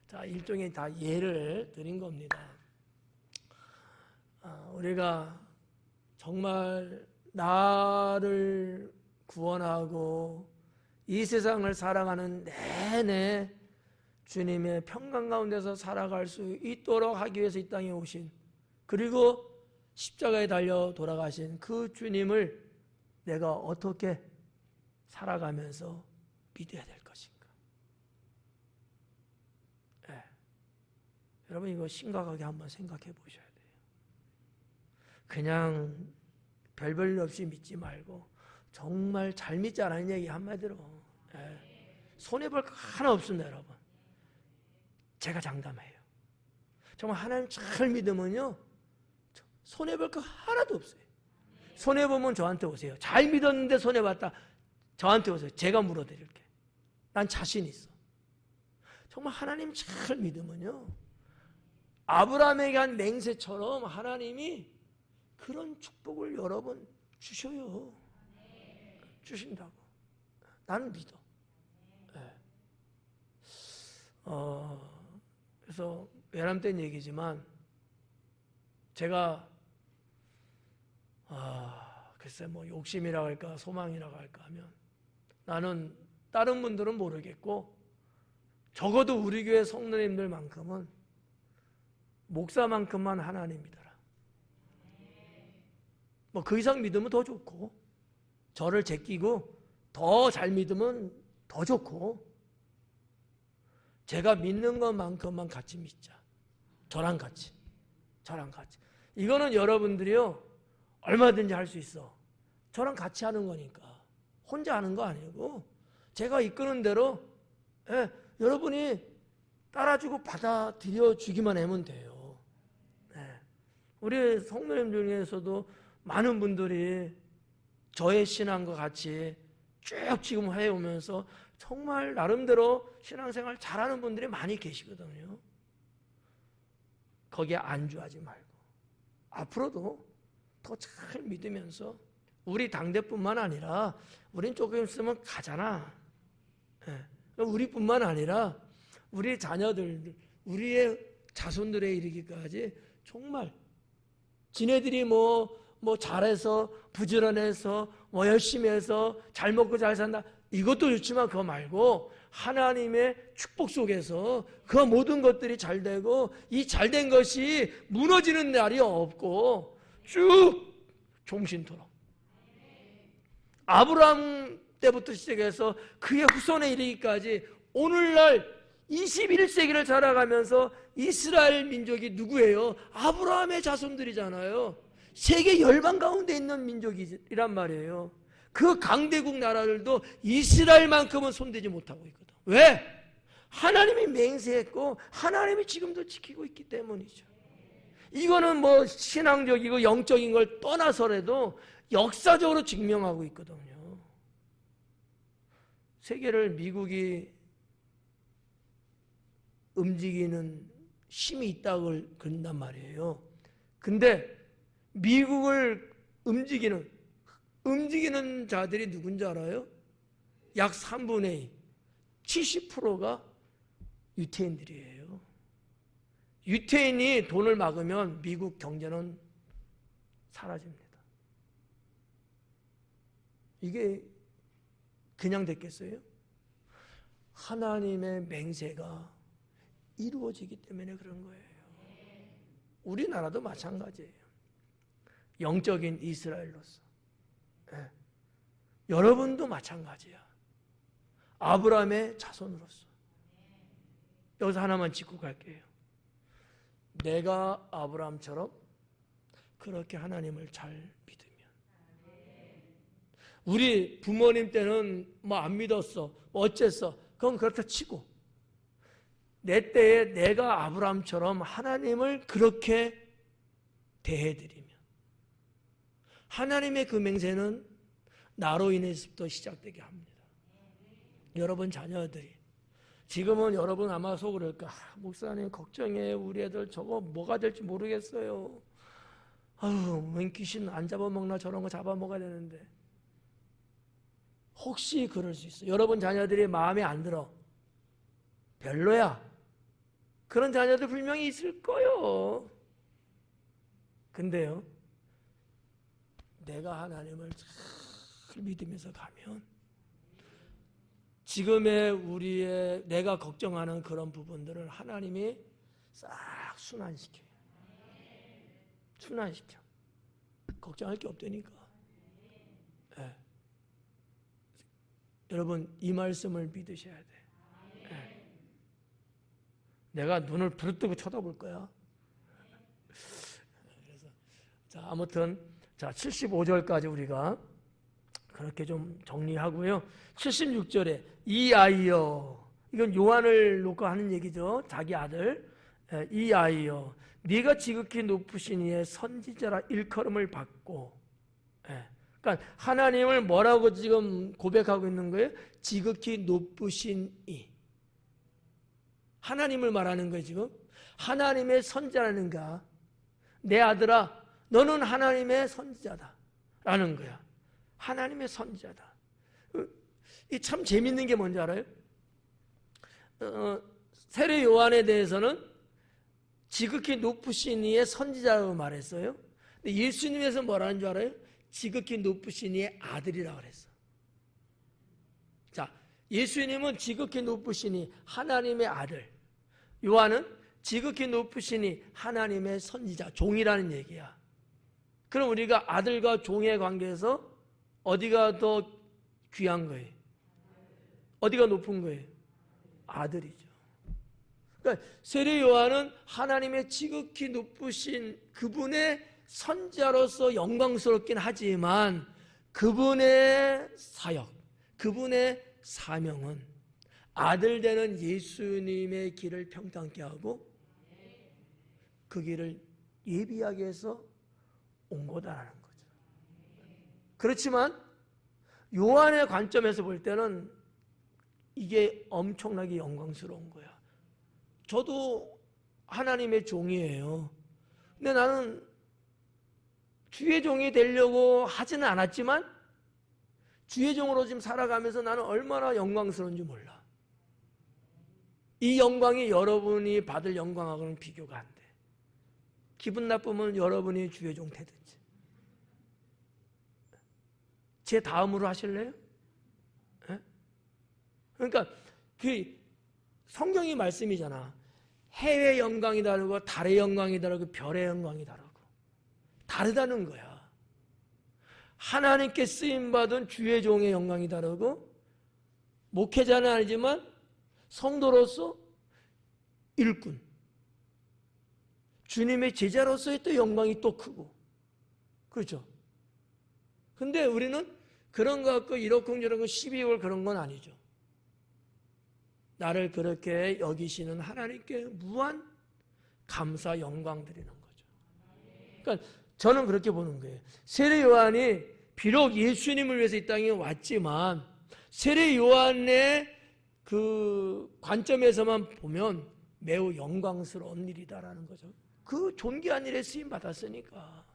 자, 일종의 다 예를 드린 겁니다. 우리가 정말 나를 구원하고 이 세상을 살아가는 내내 주님의 평강 가운데서 살아갈 수 있도록 하기 위해서 이 땅에 오신, 그리고 십자가에 달려 돌아가신 그 주님을 내가 어떻게 살아가면서 믿어야 될 것인가. 여러분 이거 심각하게 한번 생각해 보셔야 돼요. 그냥 별별 일 없이 믿지 말고 정말 잘 믿자라는 얘기 한마디로. 예. 손해볼 거 하나 없습니다, 여러분. 제가 장담해요. 정말 하나님 잘 믿으면요, 손해볼 거 하나도 없어요. 손해보면 저한테 오세요. 잘 믿었는데 손해봤다, 저한테 오세요. 제가 물어드릴게. 난 자신 있어. 정말 하나님 잘 믿으면요, 아브라함에게 한 맹세처럼 하나님이 그런 축복을 여러 번 주셔요. 주신다고. 나는 믿어. 네. 그래서 외람된 얘기지만 제가 글쎄 뭐 욕심이라고 할까 소망이라고 할까 하면, 나는 다른 분들은 모르겠고 적어도 우리 교회 성도님들만큼은 목사만큼만 하나님 믿어라. 뭐 그 이상 믿으면 더 좋고, 저를 제끼고 더 잘 믿으면 더 좋고, 제가 믿는 것만큼만 같이 믿자. 저랑 같이. 이거는 여러분들이요, 얼마든지 할 수 있어. 저랑 같이 하는 거니까. 혼자 하는 거 아니고 제가 이끄는 대로, 예, 여러분이 따라주고 받아들여 주기만 하면 돼요. 예. 우리 성도님 중에서도 많은 분들이 저의 신앙과 같이 쭉 지금 해오면서 정말 나름대로 신앙생활 잘하는 분들이 많이 계시거든요. 거기에 안주하지 말고 앞으로도 더 잘 믿으면서, 우리 당대뿐만 아니라 우린 조금 있으면 가잖아. 우리뿐만 아니라 우리 자녀들, 우리의 자손들에 이르기까지 정말 지네들이 뭐 잘해서 부지런해서 뭐 열심히 해서 잘 먹고 잘 산다, 이것도 좋지만 그거 말고 하나님의 축복 속에서 그 모든 것들이 잘 되고, 이 잘된 것이 무너지는 날이 없고 쭉 종신토록, 아브라함 때부터 시작해서 그의 후손에 이르기까지 오늘날 21세기를 살아가면서 이스라엘 민족이 누구예요? 아브라함의 자손들이잖아요. 세계 열방 가운데 있는 민족이란 말이에요. 그 강대국 나라들도 이스라엘만큼은 손대지 못하고 있거든. 왜? 하나님이 맹세했고 하나님이 지금도 지키고 있기 때문이죠. 이거는 뭐 신앙적이고 영적인 걸 떠나서라도 역사적으로 증명하고 있거든요. 세계를 미국이 움직이는 힘이 있다고 그런단 말이에요. 근데 미국을 움직이는 자들이 누군지 알아요? 약 3분의 2, 70%가 유태인들이에요. 유태인이 돈을 막으면 미국 경제는 사라집니다. 이게 그냥 됐겠어요? 하나님의 맹세가 이루어지기 때문에 그런 거예요. 우리나라도 마찬가지예요. 영적인 이스라엘로서. 네. 여러분도 마찬가지야. 아브라함의 자손으로서. 여기서 하나만 짚고 갈게요. 내가 아브라함처럼 그렇게 하나님을 잘 믿으면, 우리 부모님 때는 뭐 안 믿었어, 뭐 어쨌어, 그건 그렇다 치고, 내 때에 내가 아브라함처럼 하나님을 그렇게 대해드리면, 하나님의 그 맹세는 나로 인해서부터 시작되게 합니다. 여러분 자녀들이 지금은 여러분 아마 속으로 목사님 걱정해, 우리 애들 저거 뭐가 될지 모르겠어요. 아유, 웬 귀신 안 잡아먹나, 저런 거 잡아먹어야 되는데. 혹시 그럴 수 있어요. 여러분 자녀들이 마음에 안 들어, 별로야, 그런 자녀들 분명히 있을 거예요. 근데요, 내가 하나님을 잘 믿으면서 가면 지금의 우리의 내가 걱정하는 그런 부분들을 하나님이 싹 순환시켜요. 순환시켜. 걱정할 게 없다니까. 네. 여러분 이 말씀을 믿으셔야 돼. 네. 내가 눈을 부릅뜨고 쳐다볼 거야. 그래서 자, 아무튼 자, 75절까지 우리가 그렇게 좀 정리하고요. 76절에 이 아이여, 이건 요한을 놓고 하는 얘기죠. 자기 아들. 이 아이여, 네가 지극히 높으신 이의 선지자라 일컬음을 받고. 그러니까 하나님을 뭐라고 지금 고백하고 있는 거예요? 지극히 높으신 이. 하나님을 말하는 거예요, 지금. 하나님의 선지자라는가. 내 아들아, 너는 하나님의 선지자다. 라는 거야. 하나님의 선지자다. 이 참 재밌는 게 뭔지 알아요? 세례 요한에 대해서는 지극히 높으신 이의 선지자라고 말했어요. 근데 예수님에서 뭐라는 줄 알아요? 지극히 높으신 이의 아들이라고 그랬어. 자, 예수님은 지극히 높으신 이 하나님의 아들. 요한은 지극히 높으신 이 하나님의 선지자, 종이라는 얘기야. 그럼 우리가 아들과 종의 관계에서 어디가 더 귀한 거예요? 어디가 높은 거예요? 아들이죠. 그러니까 세례 요한은 하나님의 지극히 높으신 그분의 선지자로서 영광스럽긴 하지만 그분의 사역, 그분의 사명은 아들 되는 예수님의 길을 평탄케 하고 그 길을 예비하게 해서 온 거다라는 거죠. 그렇지만 요한의 관점에서 볼 때는 이게 엄청나게 영광스러운 거야. 저도 하나님의 종이에요. 근데 나는 주의 종이 되려고 하지는 않았지만 주의 종으로 지금 살아가면서 나는 얼마나 영광스러운지 몰라. 이 영광이 여러분이 받을 영광하고는 비교가 안 돼. 기분 나쁘면 여러분이 주의 종 되든지. 제 다음으로 하실래요? 네? 그러니까 그 성경이 말씀이잖아. 해의 영광이 다르고 달의 영광이 다르고 별의 영광이 다르고 다르다는 거야. 하나님께 쓰임받은 주의 종의 영광이 다르고 목회자는 아니지만 성도로서 일꾼, 주님의 제자로서의 또 영광이 또 크고, 그렇죠? 근데 우리는 그런 거 갖고 이러쿵저러쿵 시비 걸 그런 건 아니죠. 나를 그렇게 여기시는 하나님께 무한 감사 영광 드리는 거죠. 그러니까 저는 그렇게 보는 거예요. 세례 요한이 비록 예수님을 위해서 이 땅에 왔지만 세례 요한의 그 관점에서만 보면 매우 영광스러운 일이다라는 거죠. 그 존귀한 일에 쓰임 받았으니까.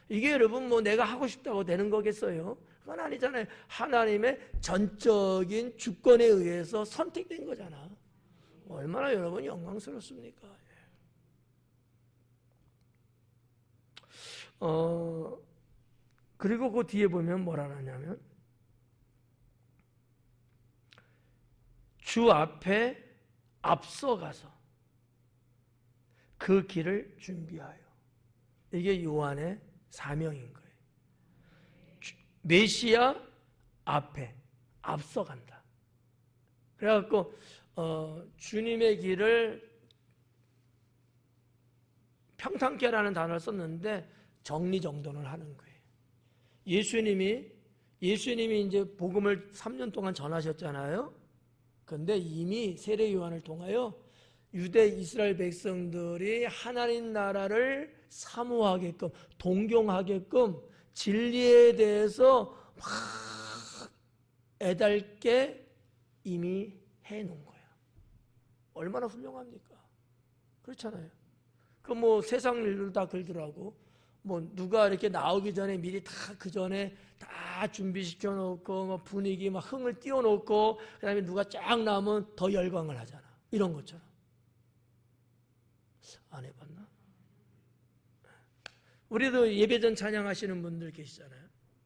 이게 여러분 뭐 내가 하고 싶다고 되는 거겠어요? 그건 아니잖아요. 하나님의 전적인 주권에 의해서 선택된 거잖아. 얼마나 여러분 영광스럽습니까? 그리고 그 뒤에 보면 뭐라 하냐면 주 앞에 앞서가서 그 길을 준비하여. 이게 요한의 사명인 거예요. 메시아 앞에 앞서간다. 그래갖고 주님의 길을 평탄케라는 단어를 썼는데 정리정돈을 하는 거예요. 예수님이 이제 복음을 3년 동안 전하셨잖아요. 그런데 이미 세례 요한을 통하여 유대 이스라엘 백성들이 하나님 나라를 사모하게끔 동경하게끔 진리에 대해서 막 애달게 이미 해놓은 거야. 얼마나 훌륭합니까? 그렇잖아요. 그 뭐 세상 일들 다 걸더라고. 뭐 누가 이렇게 나오기 전에 미리 다 그 전에 다 준비시켜 놓고 뭐 분위기 막 흥을 띄워 놓고 그다음에 누가 쫙 나오면 더 열광을 하잖아. 이런 것처럼. 안 해봤나? 우리도 예배전 찬양하시는 분들 계시잖아요.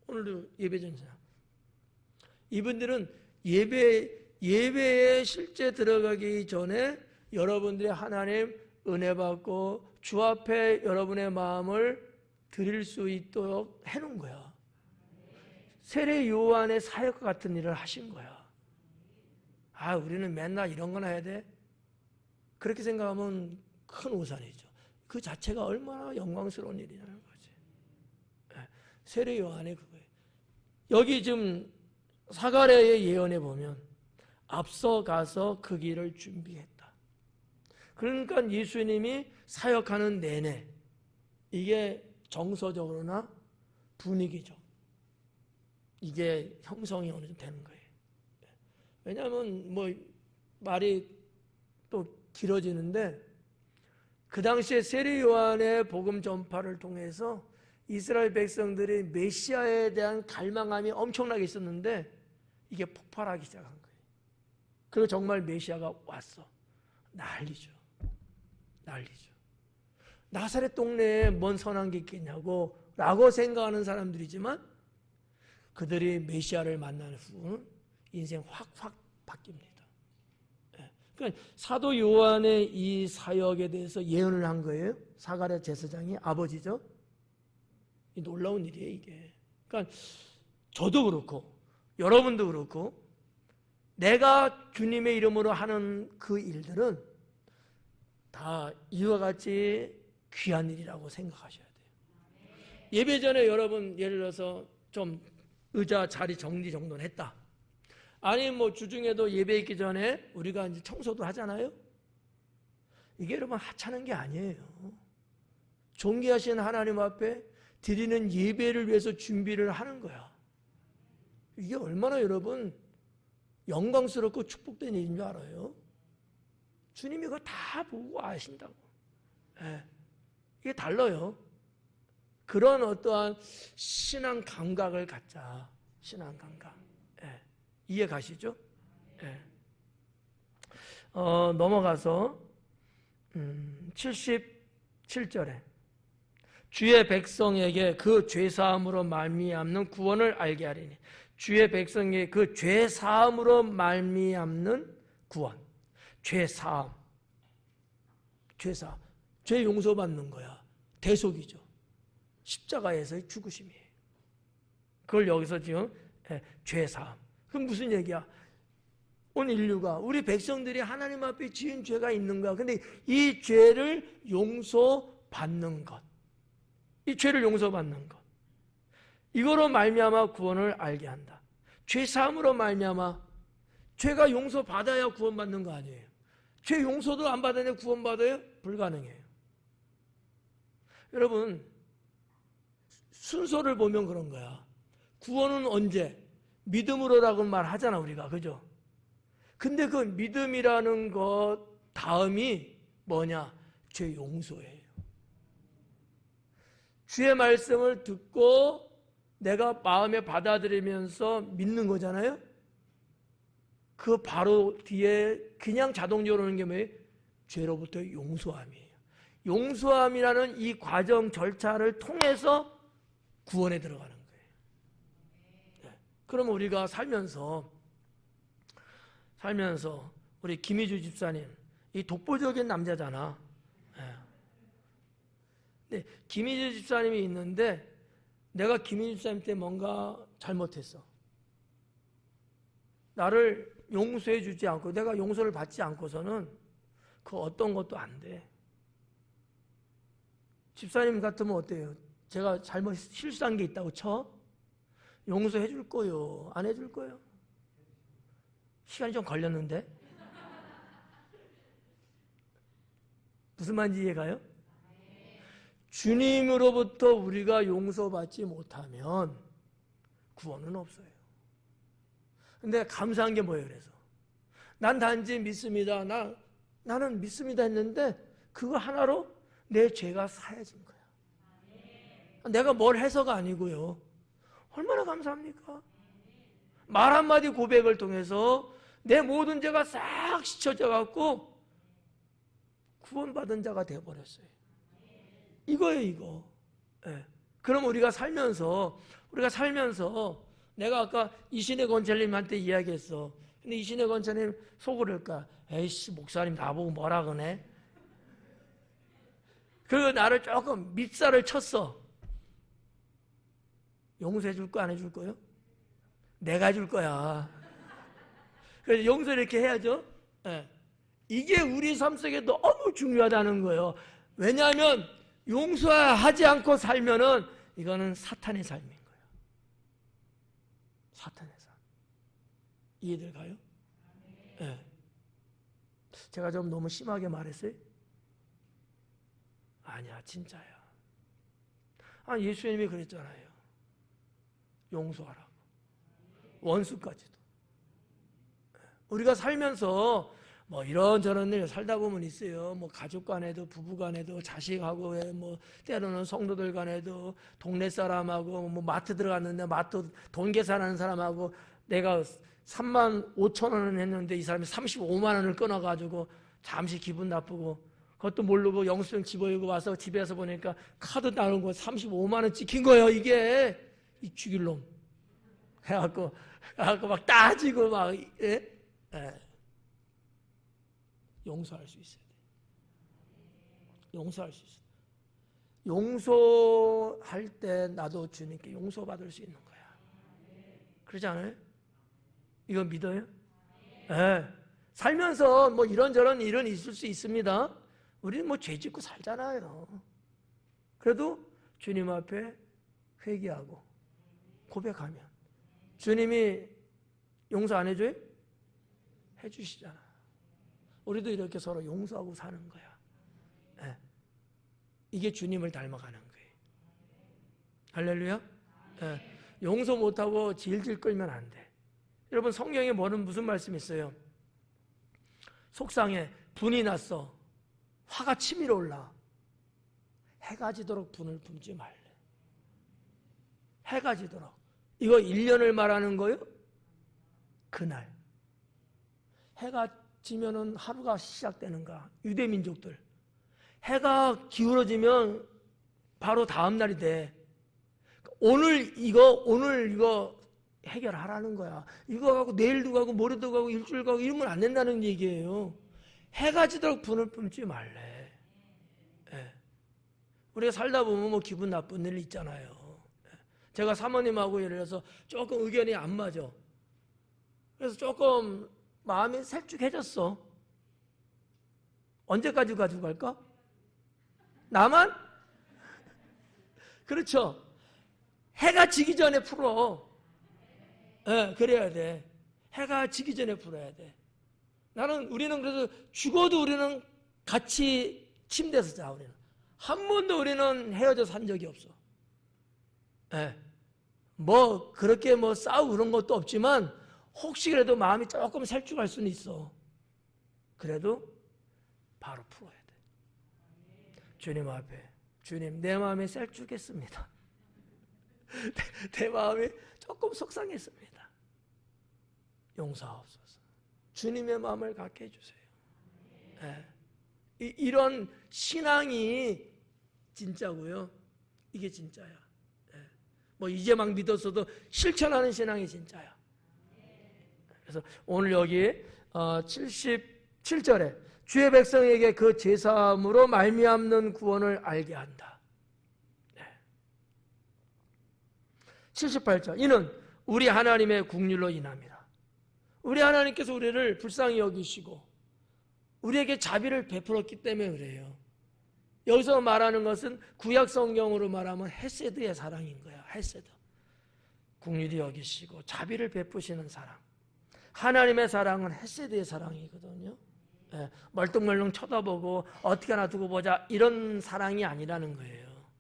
오늘도 예배전 찬양. 이분들은 예배에 실제 들어가기 전에 여러분들이 하나님 은혜 받고 주 앞에 여러분의 마음을 드릴 수 있도록 해놓은 거야. 세례 요한의 사역과 같은 일을 하신 거야. 아, 우리는 맨날 이런 거나 해야 돼? 그렇게 생각하면 큰 오산이죠. 그 자체가 얼마나 영광스러운 일이냐는 거지. 세례 요한의 그거예요. 여기 지금 사가랴의 예언에 보면 앞서가서 그 길을 준비했다. 그러니까 예수님이 사역하는 내내 이게 정서적으로나 분위기죠. 이게 형성이 어느 정도 되는 거예요. 왜냐하면 뭐 말이 또 길어지는데 그 당시에 세례 요한의 복음 전파를 통해서 이스라엘 백성들이 메시아에 대한 갈망함이 엄청나게 있었는데 이게 폭발하기 시작한 거예요. 그리고 정말 메시아가 왔어. 난리죠. 난리죠. 나사렛 동네에 뭔 선한 게 있겠냐고 라고 생각하는 사람들이지만 그들이 메시아를 만난 후는 인생 확 바뀝니다. 그러니까 사도 요한의 이 사역에 대해서 예언을 한 거예요. 사가랴 제사장이 아버지죠. 이 놀라운 일이에요, 이게. 그러니까 저도 그렇고 여러분도 그렇고 내가 주님의 이름으로 하는 그 일들은 다 이와 같이 귀한 일이라고 생각하셔야 돼요. 예배 전에 여러분 예를 들어서 좀 의자 자리 정리정돈했다. 아니 뭐 주중에도 예배 있기 전에 우리가 이제 청소도 하잖아요. 이게 여러분 하찮은 게 아니에요. 존귀하신 하나님 앞에 드리는 예배를 위해서 준비를 하는 거야. 이게 얼마나 여러분 영광스럽고 축복된 일인 줄 알아요? 주님이 그거 다 보고 아신다고. 이게 달라요. 그런 어떠한 신앙 감각을 갖자. 신앙 감각. 이해 가시죠? 넘어가서 77절에 주의 백성에게 그 죄사함으로 말미암는 구원을 알게 하리니 주의 백성에게 그 죄사함으로 말미암는 구원. 죄사함. 죄 용서받는 거야. 대속이죠. 십자가에서의 죽으심이에요. 그걸 여기서 지금 죄사함. 그럼 무슨 얘기야? 온 인류가 우리 백성들이 하나님 앞에 지은 죄가 있는 거야. 근데 이 죄를 용서받는 것. 이 죄를 용서받는 것. 이거로 말미암아 구원을 알게 한다. 죄사함으로 말미암아 죄가 용서받아야 구원받는 거 아니에요. 죄 용서도 안 받아야 구원받아요? 불가능해요. 여러분 순서를 보면 그런 거야. 구원은 언제? 믿음으로라고 말하잖아 우리가. 그죠? 근데 그 믿음이라는 것 다음이 뭐냐? 죄 용서예요. 주의 말씀을 듣고 내가 마음에 받아들이면서 믿는 거잖아요. 그 바로 뒤에 그냥 자동적으로 오는 게 뭐예요? 죄로부터 용서함이에요. 용서함이라는 이 과정 절차를 통해서 구원에 들어가는 거예요. 그럼 우리가 살면서 우리 김희주 집사님 이 독보적인 남자잖아. 근데 김희주 집사님이 있는데 내가 김희주 집사님 때 뭔가 잘못했어. 나를 용서해 주지 않고 내가 용서를 받지 않고서는 그 어떤 것도 안 돼. 집사님 같으면 어때요? 제가 잘못 실수한 게 있다고 쳐? 용서해 줄 거요? 안 해줄 거요? 시간이 좀 걸렸는데? 무슨 말인지 이해가요? 주님으로부터 우리가 용서받지 못하면 구원은 없어요. 근데 감사한 게 뭐예요? 그래서 난 단지 믿습니다. 나는 믿습니다 했는데 그거 하나로 내 죄가 사해진 거야. 내가 뭘 해서가 아니고요. 얼마나 감사합니까? 말 한마디 고백을 통해서 내 모든 죄가 싹 씻어져 갖고 구원받은 자가 되어버렸어요. 이거예요, 이거. 그럼 우리가 살면서 내가 아까 이신혜 권사님한테 이야기했어. 근데 이신혜 권사님 속으럴까? 에이씨, 목사님 나보고 뭐라 그러네? 그리고 나를 조금 밉살을 쳤어. 용서해 줄 거 안 해줄 거요? 내가 해줄 거야. 그래서 용서 이렇게 해야죠. 이게 우리 삶 속에 너무 중요하다는 거예요. 왜냐하면 용서하지 않고 살면은 이거는 사탄의 삶인 거예요. 사탄의 삶. 이해들 가요? 네. 제가 좀 너무 심하게 말했어요? 아니야, 진짜야. 예수님이 그랬잖아요. 용서하라고. 원수까지도. 우리가 살면서 뭐 이런저런 일 살다 보면 있어요. 뭐 가족 간에도, 부부 간에도, 자식하고, 뭐 때로는 성도들 간에도, 동네 사람하고, 뭐 마트 들어갔는데 마트 돈 계산하는 사람하고 내가 3만 5천 원을 했는데 이 사람이 35만 원을 끊어가지고 잠시 기분 나쁘고, 그것도 모르고 영수증 집어이고 와서 집에서 보니까 카드 나온 거 35만 원 찍힌 거예요. 이게 이 죽일 놈 해갖고 막 따지고 막 용서할 수 있어야 돼. 용서할 수 있어. 용서할 때 나도 주님께 용서받을 수 있는 거야. 그러지 않아요? 이거 믿어요? 네. 살면서 뭐 이런저런 일은 있을 수 있습니다. 우리는 뭐 죄 짓고 살잖아요. 그래도 주님 앞에 회개하고 고백하면 주님이 용서 안 해줘요? 해주시잖아. 우리도 이렇게 서로 용서하고 사는 거야. 네. 이게 주님을 닮아가는 거예요. 할렐루야. 네. 용서 못하고 질질 끌면 안 돼. 여러분 성경에 무슨 말씀이 있어요? 속상해, 분이 났어, 화가 치밀어 올라. 해가 지도록 분을 품지 말래. 해가 지도록. 이거 1년을 말하는 거예요? 그날 해가 지면은 하루가 시작되는가? 유대민족들 해가 기울어지면 바로 다음 날이 돼. 오늘 이거 해결하라는 거야. 이거 가고 내일도 가고 모레도 가고 일주일 가고 이러면 안 된다는 얘기예요. 해가 지도록 분을 품지 말래. 네. 우리가 살다 보면 뭐 기분 나쁜 일 있잖아요. 제가 사모님하고 예를 들어서 조금 의견이 안 맞아. 그래서 조금 마음이 살쭉해졌어. 언제까지 가지고 갈까? 나만? 그렇죠. 해가 지기 전에 풀어. 네, 그래야 돼. 해가 지기 전에 풀어야 돼. 우리는 그래서 죽어도 우리는 같이 침대에서 자. 우리는 한 번도 우리는 헤어져 산 적이 없어. 네. 뭐 그렇게 뭐 싸우고 그런 것도 없지만 혹시 그래도 마음이 조금 살쭉할 수는 있어. 그래도 바로 풀어야 돼. 주님 앞에, 주님 내 마음이 살쭉했습니다. 내 마음이 조금 속상했습니다. 용서하옵소서. 주님의 마음을 갖게 해주세요. 네. 이런 신앙이 진짜고요. 이게 진짜야. 네. 뭐 이제 막 믿었어도 실천하는 신앙이 진짜야. 그래서 오늘 여기 77절에 주의 백성에게 그 제사함으로 말미암는 구원을 알게 한다. 네. 78절 이는 우리 하나님의 국률로 인함이라. 우리 하나님께서 우리를 불쌍히 여기시고 우리에게 자비를 베풀었기 때문에 그래요. 여기서 말하는 것은 구약 성경으로 말하면 헤세드의 사랑인 거야. 헤세드. 국률이 여기시고 자비를 베푸시는 사랑. 하나님의 사랑은 헤세드의 사랑이거든요. 예, 멀뚱멀뚱 쳐다보고 어떻게 하나 두고 보자 이런 사랑이 아니라는 거예요.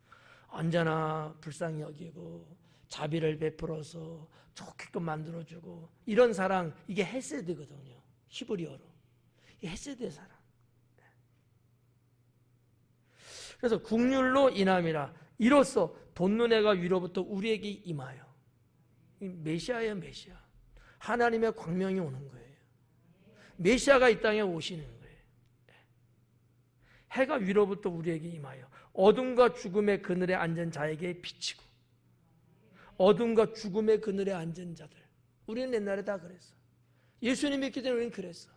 언제나 불쌍히 여기고 자비를 베풀어서 좋게끔 만들어주고 이런 사랑, 이게 헤세드거든요. 히브리어로. 이게 헤세드의 사랑. 그래서 국률로 인함이라. 이로써 돈눈해가 위로부터 우리에게 임하여. 메시아예요, 메시아. 하나님의 광명이 오는 거예요. 메시아가 이 땅에 오시는 거예요. 해가 위로부터 우리에게 임하여 어둠과 죽음의 그늘에 앉은 자에게 비치고. 어둠과 죽음의 그늘에 앉은 자들. 우리는 옛날에 다 그랬어. 예수님 믿기 전에 우리는 그랬어.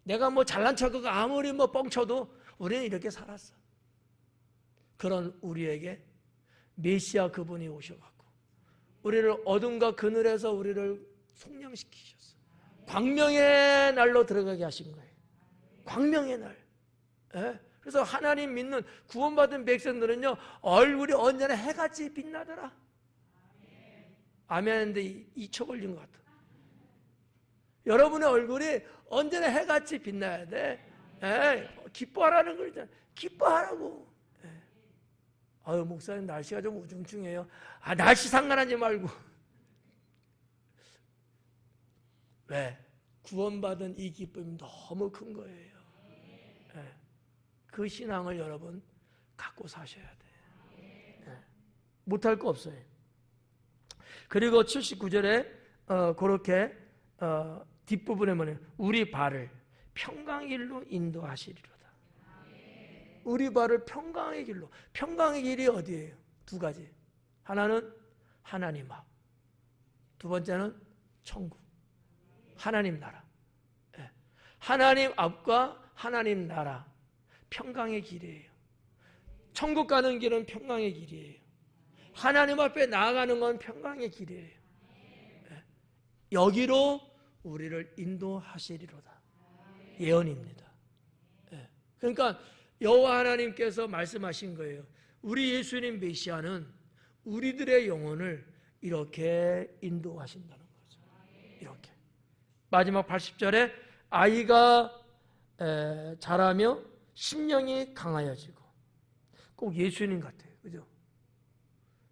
내가 뭐 잘난 척하고 아무리 뭐 뻥쳐도 우리는 이렇게 살았어. 그런 우리에게 메시아 그분이 오셔갖고 우리를 어둠과 그늘에서 우리를 속량시키셨어. 광명의 날로 들어가게 하신 거예요. 광명의 날. 예? 그래서 하나님 믿는 구원받은 백성들은요, 얼굴이 언제나 해같이 빛나더라. 아멘 하는데 2초 걸린 것 같아. 여러분의 얼굴이 언제나 해같이 빛나야 돼. 기뻐하라는 거잖아. 기뻐하라고. 아유, 목사님 날씨가 좀 우중충해요. 날씨 상관하지 말고. 왜? 구원받은 이 기쁨이 너무 큰 거예요. 그 신앙을 여러분 갖고 사셔야 돼요. 못할 거 없어요. 그리고 79절에 그렇게 뒷부분에 뭐냐, 우리 발을 평강의 길로 인도하시리로다. 우리 발을 평강의 길로. 평강의 길이 어디예요? 두 가지. 하나는 하나님 앞, 두 번째는 천국, 하나님 나라. 하나님 앞과 하나님 나라, 평강의 길이에요. 천국 가는 길은 평강의 길이에요. 하나님 앞에 나아가는 건 평강의 길이에요. 여기로 우리를 인도하시리로다. 예언입니다. 그러니까 여호와 하나님께서 말씀하신 거예요. 우리 예수님 메시아는 우리들의 영혼을 이렇게 인도하신다는 거죠. 이렇게. 마지막 80절에 아이가 자라며 심령이 강하여지고. 꼭 예수님 같아요. 그죠?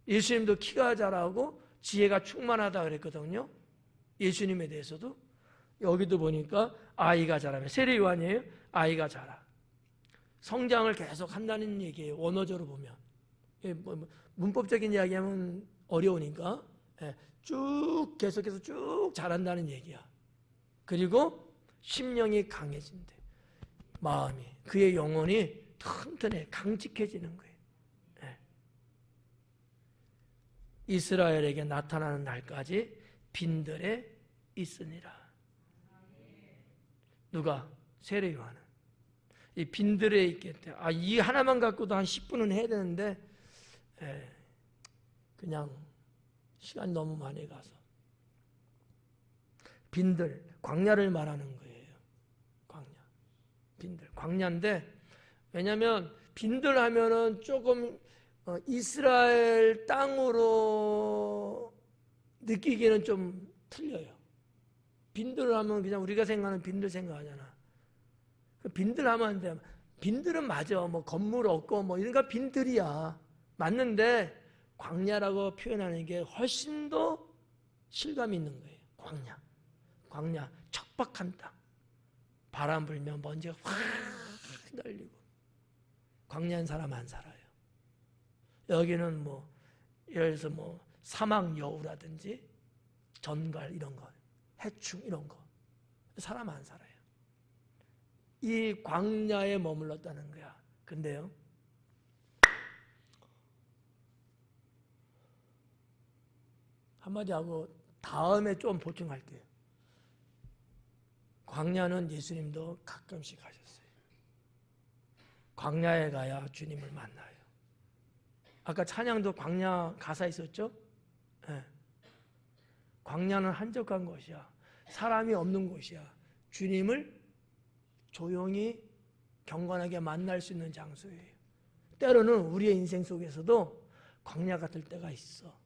예수님도 키가 자라고 지혜가 충만하다 그랬거든요. 예수님에 대해서도. 여기도 보니까 아이가 자라며, 세례 요한이에요. 아이가 자라. 성장을 계속 한다는 얘기예요. 원어적으로 보면. 문법적인 이야기하면 어려우니까 쭉 계속해서 쭉 자란다는 얘기야. 그리고 심령이 강해진대. 마음이, 그의 영혼이 튼튼해, 강직해지는 거예요. 이스라엘에게 나타나는 날까지 빈들에 있으니라. 누가? 세례 요한은. 이 빈들에 있겠대. 이 하나만 갖고도 한 10분은 해야 되는데 그냥 시간이 너무 많이 가서. 빈들, 광야를 말하는 거예요. 광야. 빈들, 광야인데, 왜냐하면 빈들 하면은 조금 이스라엘 땅으로 느끼기는 좀 틀려요. 빈들 하면 그냥 우리가 생각하는 빈들 생각하잖아. 빈들 하면 안 돼. 빈들은 맞아. 뭐 건물 없고 뭐 이러니까 빈들이야. 맞는데 광야라고 표현하는 게 훨씬 더 실감이 있는 거예요. 광야. 광야, 척박한 땅. 바람 불면 먼지가 확 날리고. 광야인 사람 안 살아요. 여기는 뭐 예를 들어서 뭐 사막 여우라든지 전갈 이런 거, 해충 이런 거. 사람 안 살아요. 이 광야에 머물렀다는 거야. 근데요, 한마디 하고 다음에 좀 보충할게요. 광야는 예수님도 가끔씩 가셨어요. 광야에 가야 주님을 만나요. 아까 찬양도 광야 가사 있었죠? 네. 광야는 한적한 곳이야. 사람이 없는 곳이야. 주님을 조용히 경건하게 만날 수 있는 장소예요. 때로는 우리의 인생 속에서도 광야 같을 때가 있어.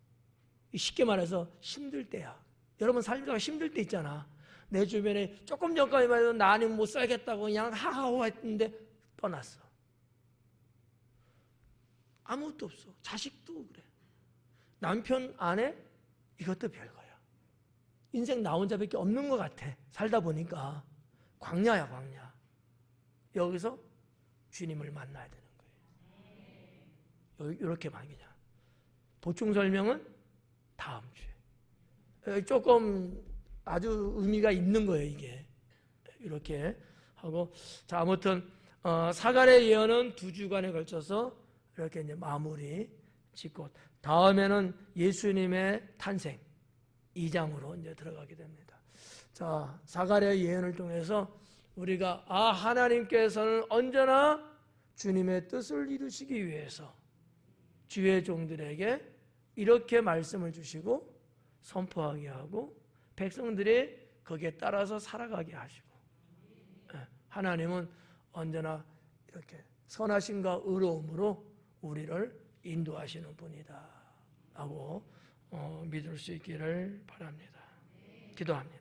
쉽게 말해서 힘들 때야. 여러분 살다가 힘들 때 있잖아. 내 주변에 조금 전까지만 해도 나 아니면 못 살겠다고 그냥 하하호 했는데 떠났어. 아무것도 없어. 자식도 그래. 남편, 아내, 이것도 별거야. 인생 나 혼자밖에 없는 것 같아. 살다 보니까. 광야야, 광야. 여기서 주님을 만나야 되는 거예요. 이렇게 말이냐. 보충 설명은 다음 주에. 조금 아주 의미가 있는 거예요, 이게. 이렇게 하고. 자, 아무튼, 사갈의 예언은 2주간에 걸쳐서 이렇게 이제 마무리 짓고, 다음에는 예수님의 탄생 2장으로 이제 들어가게 됩니다. 자, 사갈의 예언을 통해서 우리가 하나님께서는 언제나 주님의 뜻을 이루시기 위해서 주의 종들에게 이렇게 말씀을 주시고 선포하게 하고 백성들이 거기에 따라서 살아가게 하시고, 하나님은 언제나 이렇게 선하심과 의로움으로 우리를 인도하시는 분이다 라고 믿을 수 있기를 바랍니다. 기도합니다.